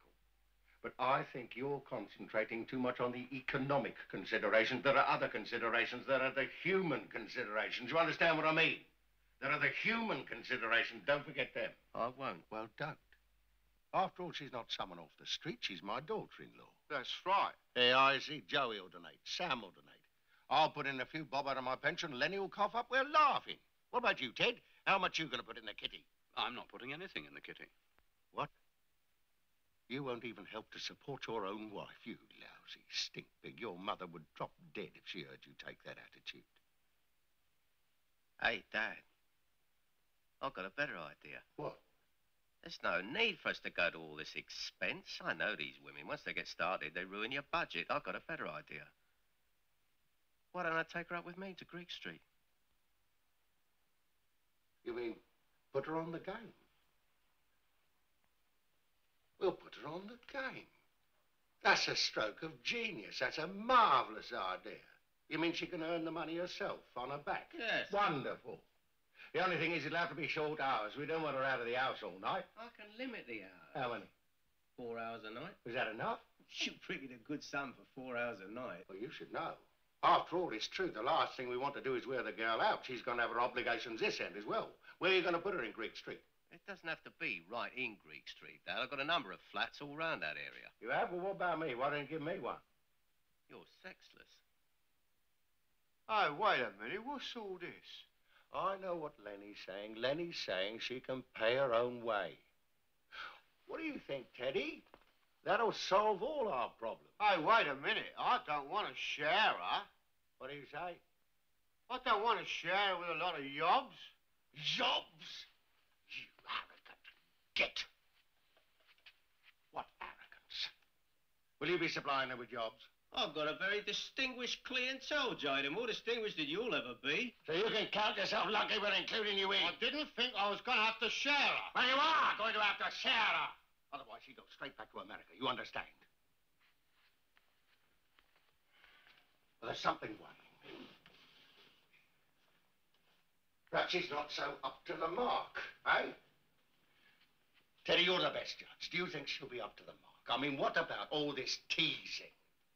But I think you're concentrating too much on the economic considerations. There are other considerations. There are the human considerations. You understand what I mean? There are the human considerations. Don't forget them. I won't. Well, don't. After all, she's not someone off the street. She's my daughter-in-law. That's right. Hey, I see. Joey will donate. Sam will donate. I'll put in a few bob out of my pension. Lenny will cough up. We're laughing. What about you, Ted? How much you going to put in the kitty? I'm not putting anything in the kitty. What? You won't even help to support your own wife, you lousy stink pig. Your mother would drop dead if she heard you take that attitude. Hey, Dad. I've got a better idea. What? There's no need for us to go to all this expense. I know these women. Once they get started, they ruin your budget. I've got a better idea. Why don't I take her up with me to Greek Street? You mean put her on the game? We'll put her on the game. That's a stroke of genius. That's a marvellous idea. You mean she can earn the money herself on her back? Yes. Wonderful. The only thing is it'll have to be short hours. We don't want her out of the house all night. I can limit the hours. How many? 4 hours a night. Was that enough? You bring in a good sum for 4 hours a night. Well, you should know. After all, it's true. The last thing we want to do is wear the girl out. She's going to have her obligations this end as well. Where are you going to put her in Greek Street? It doesn't have to be right in Greek Street, Dad. I've got a number of flats all round that area. You have? Well, what about me? Why don't you give me one? You're sexless. Hey, wait a minute. What's all this? I know what Lenny's saying. Lenny's saying she can pay her own way. What do you think, Teddy? That'll solve all our problems. Hey, wait a minute. I don't want to share her. What do you say? I don't want to share her with a lot of yobs. Jobs? You arrogant git. What arrogance? Will you be supplying her with jobs? I've got a very distinguished clientele, Jaden. More distinguished than you'll ever be. So you can count yourself lucky we're including you in. I didn't think I was going to have to share her. Well, you are going to have to share her. Otherwise, she goes straight back to America. You understand? Well, there's something worrying me. Perhaps she's not so up to the mark, eh? Teddy, you're the best judge. Do you think she'll be up to the mark? I mean, what about all this teasing?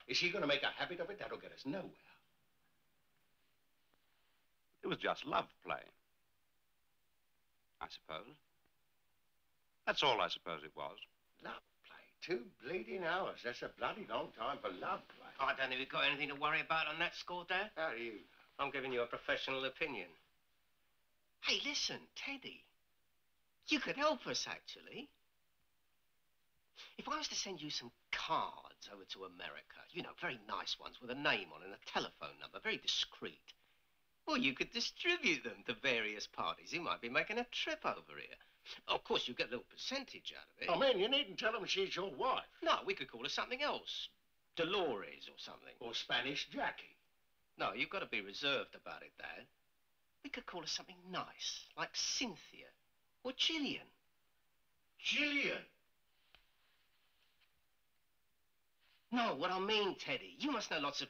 Is she going to make a habit of it? That'll get us nowhere. It was just love play, I suppose. That's all I suppose it was. Love play? 2 bleeding hours. That's a bloody long time for love play. I don't think we've got anything to worry about on that score, Dad. How do you? I'm giving you a professional opinion. Hey, listen, Teddy. You could help us, actually. If I was to send you some cards over to America, you know, very nice ones with a name on and a telephone number, very discreet, well, you could distribute them to various parties who might be making a trip over here. Of course, you get a little percentage out of it. I mean, you needn't tell them she's your wife. No, we could call her something else. Dolores or something. Or Spanish Jackie. No, you've got to be reserved about it, Dad. We could call her something nice, like Cynthia or Gillian. Gillian? No, what I mean, Teddy, you must know lots of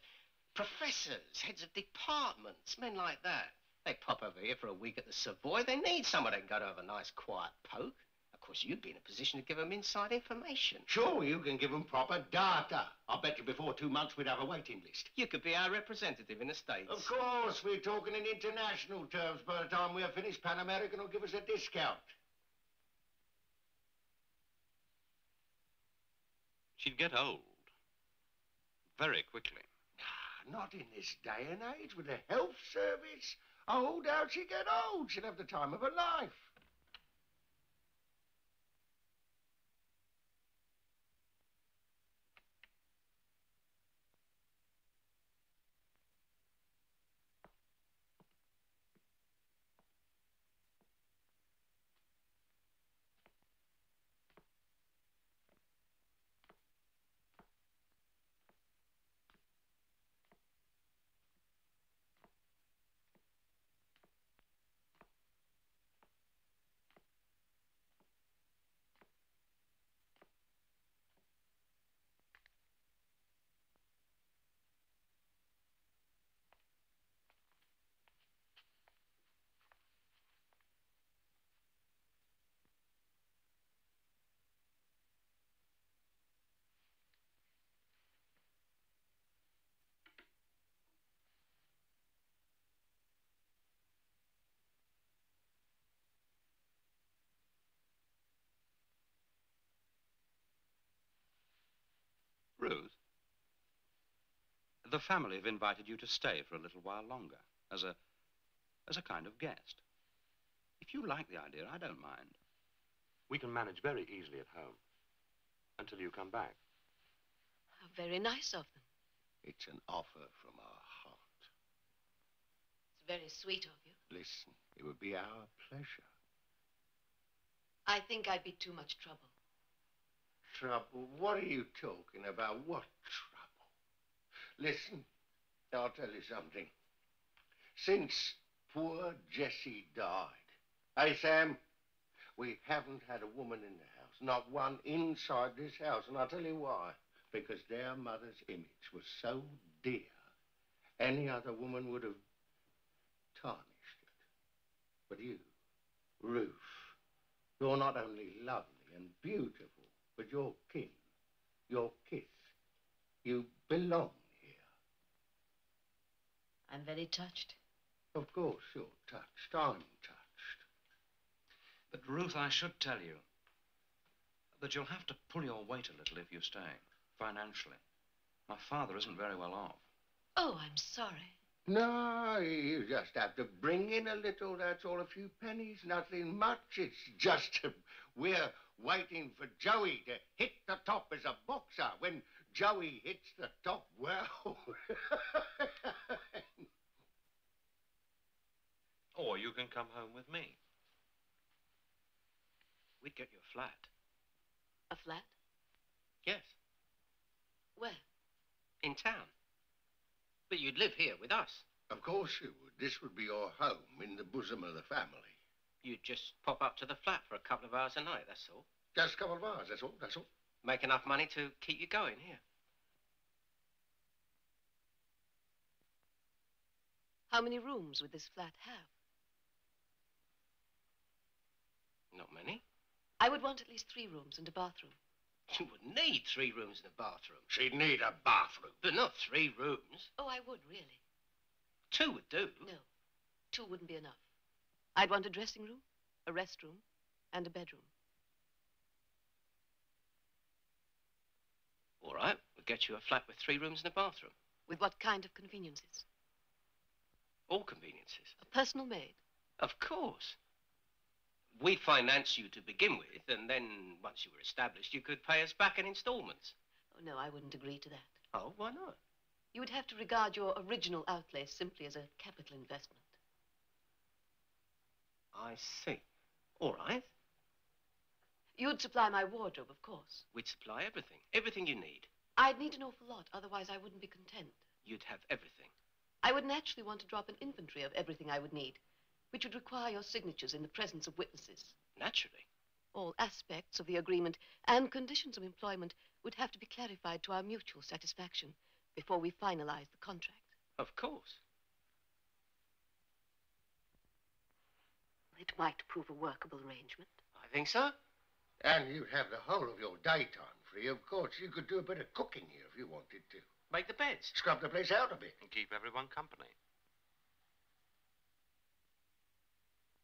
professors, heads of departments, men like that. They pop over here for a week at the Savoy. They need someone that can go to have a nice quiet poke. Of course, you'd be in a position to give them inside information. Sure, you can give them proper data. I'll bet you before 2 months we'd have a waiting list. You could be our representative in the States. Of course, we're talking in international terms. By the time we're finished, Pan American will give us a discount. She'd get old. Very quickly. Not in this day and age with the health service. Oh, how'd she get old? She'd have the time of her life. Ruth, the family have invited you to stay for a little while longer, as a kind of guest. If you like the idea, I don't mind. We can manage very easily at home, until you come back. How very nice of them. It's an offer from our heart. It's very sweet of you. Listen, it would be our pleasure. I think I'd be too much trouble. Trouble? What are you talking about? What trouble? Listen, I'll tell you something. Since poor Jessie died, hey, Sam, we haven't had a woman in the house. Not one inside this house. And I'll tell you why. because their mother's image was so dear, any other woman would have tarnished it. But you, Ruth, you're not only lovely and beautiful, but you're kin, you're kith. You belong here. I'm very touched. Of course you're touched. I'm touched. But, Ruth, I should tell you that you'll have to pull your weight a little if you stay, financially. My father isn't very well off. Oh, I'm sorry. No, you just have to bring in a little, that's all, a few pennies, nothing much. It's just we're waiting for Joey to hit the top as a boxer. When Joey hits the top, well... Or you can come home with me. We'd get you a flat. A flat? Yes, Where? in town. But you'd live here with us. Of course you would. This would be your home in the bosom of the family. You'd just pop up to the flat for a couple of hours a night, that's all. Just a couple of hours, that's all, that's all. Make enough money to keep you going here. How many rooms would this flat have? Not many. I would want at least 3 rooms and a bathroom. You would need 3 rooms and a bathroom. She'd need a bathroom. But not 3 rooms. Oh, I would, really. 2 would do. No, 2 wouldn't be enough. I'd want a dressing room, a restroom, and a bedroom. All right, we'll get you a flat with 3 rooms and a bathroom. With what kind of conveniences? All conveniences. A personal maid. Of course. We finance you to begin with, and then once you were established, you could pay us back in installments. Oh, no, I wouldn't agree to that. Oh, why not? You would have to regard your original outlay simply as a capital investment. I see. All right. You'd supply my wardrobe, of course. We'd supply everything. Everything you need. I'd need an awful lot, otherwise I wouldn't be content. You'd have everything. I would naturally want to drop an inventory of everything I would need, which would require your signatures in the presence of witnesses. Naturally. All aspects of the agreement and conditions of employment would have to be clarified to our mutual satisfaction before we finalize the contract. Of course. It might prove a workable arrangement. I think so. And you'd have the whole of your daytime free. Of course, you could do a bit of cooking here if you wanted to. Make the beds. Scrub the place out a bit. And keep everyone company.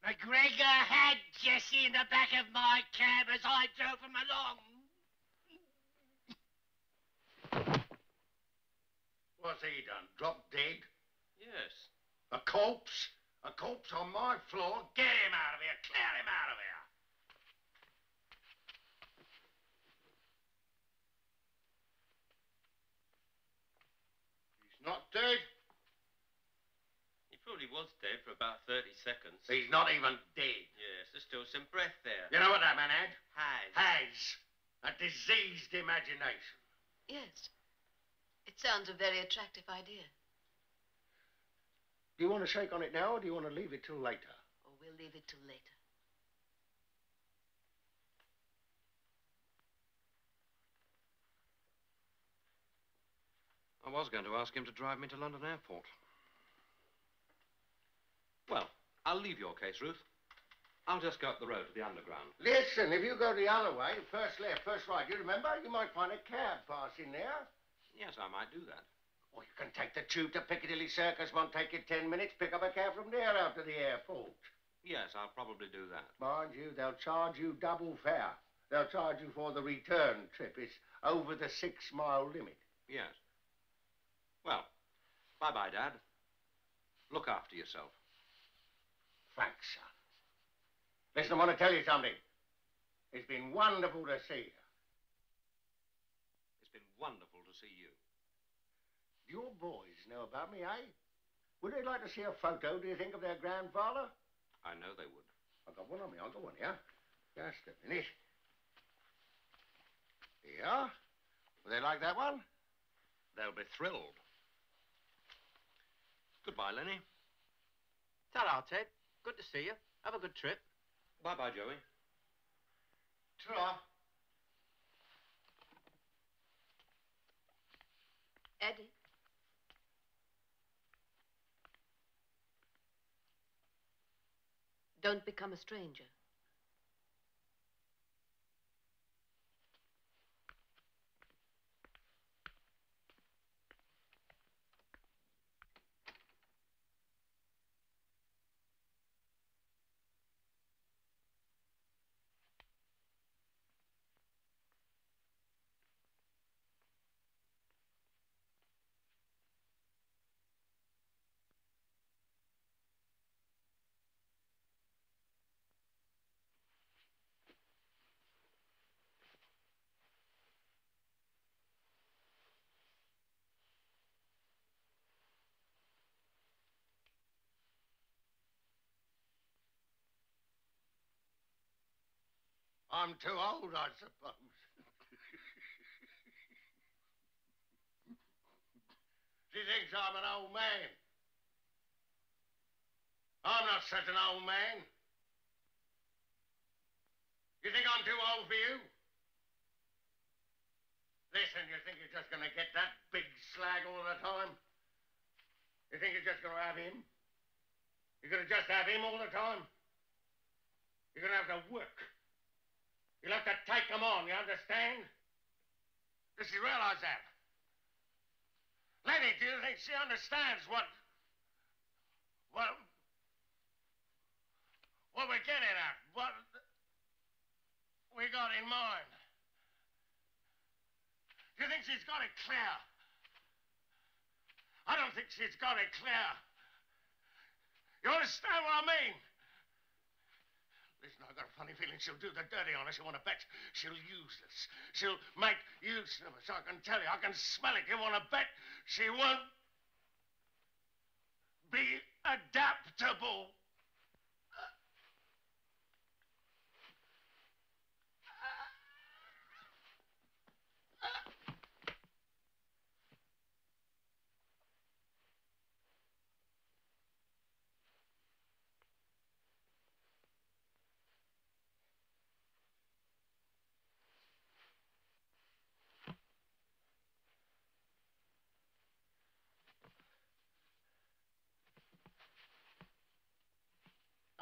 McGregor had Jessie in the back of my cab as I drove him along. What's he done? Dropped dead? Yes. A corpse? A corpse on my floor? Get him out of here. Clear him out of here. He's not dead. He probably was dead for about 30 seconds. He's not even dead. Yes, there's still some breath there. You know what that man had? Has. Has. A diseased imagination. Yes. It sounds a very attractive idea. Do you want to shake on it now, or do you want to leave it till later? Or we'll leave it till later. I was going to ask him to drive me to London Airport. Well, I'll leave your case, Ruth. I'll just go up the road to the underground. Listen, if you go the other way, first left, first right, you remember? You might find a cab passing there. Yes, I might do that. Or you can take the tube to Piccadilly Circus. Won't take you 10 minutes. Pick up a cab from there out to the airport. Yes, I'll probably do that. Mind you, they'll charge you double fare. They'll charge you for the return trip. It's over the 6-mile limit. Yes. Well, bye-bye, Dad. Look after yourself. Thanks, son. Listen, I want to tell you something. It's been wonderful to see you. It's been wonderful to see you. Do your boys know about me, eh? Would they like to see a photo, do you think, of their grandfather? I know they would. I've got one on me. I've got one here. Just a minute. Here. Would they like that one? They'll be thrilled. Goodbye, Lenny. Ta-ra, Ted. Good to see you. Have a good trip. Bye-bye, Joey. Ta-ra. Eddie. Don't become a stranger. I'm too old, I suppose. She thinks I'm an old man. I'm not such an old man. You think I'm too old for you? Listen, you think you're just going to get that big slag all the time? You think you're just going to have him? You're going to just have him all the time? You're going to have to work. You'll have to take them on, you understand? Does she realize that? Lenny, do you think she understands what we're getting at? What we got in mind? Do you think she's got it clear? I don't think she's got it clear. You understand what I mean? Listen, I've got a funny feeling she'll do the dirty on us. You want to bet? She'll use us. She'll make use of us. I can tell you. I can smell it. You want to bet? She won't be adaptable.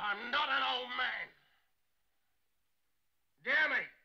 I'm not an old man. Dear me.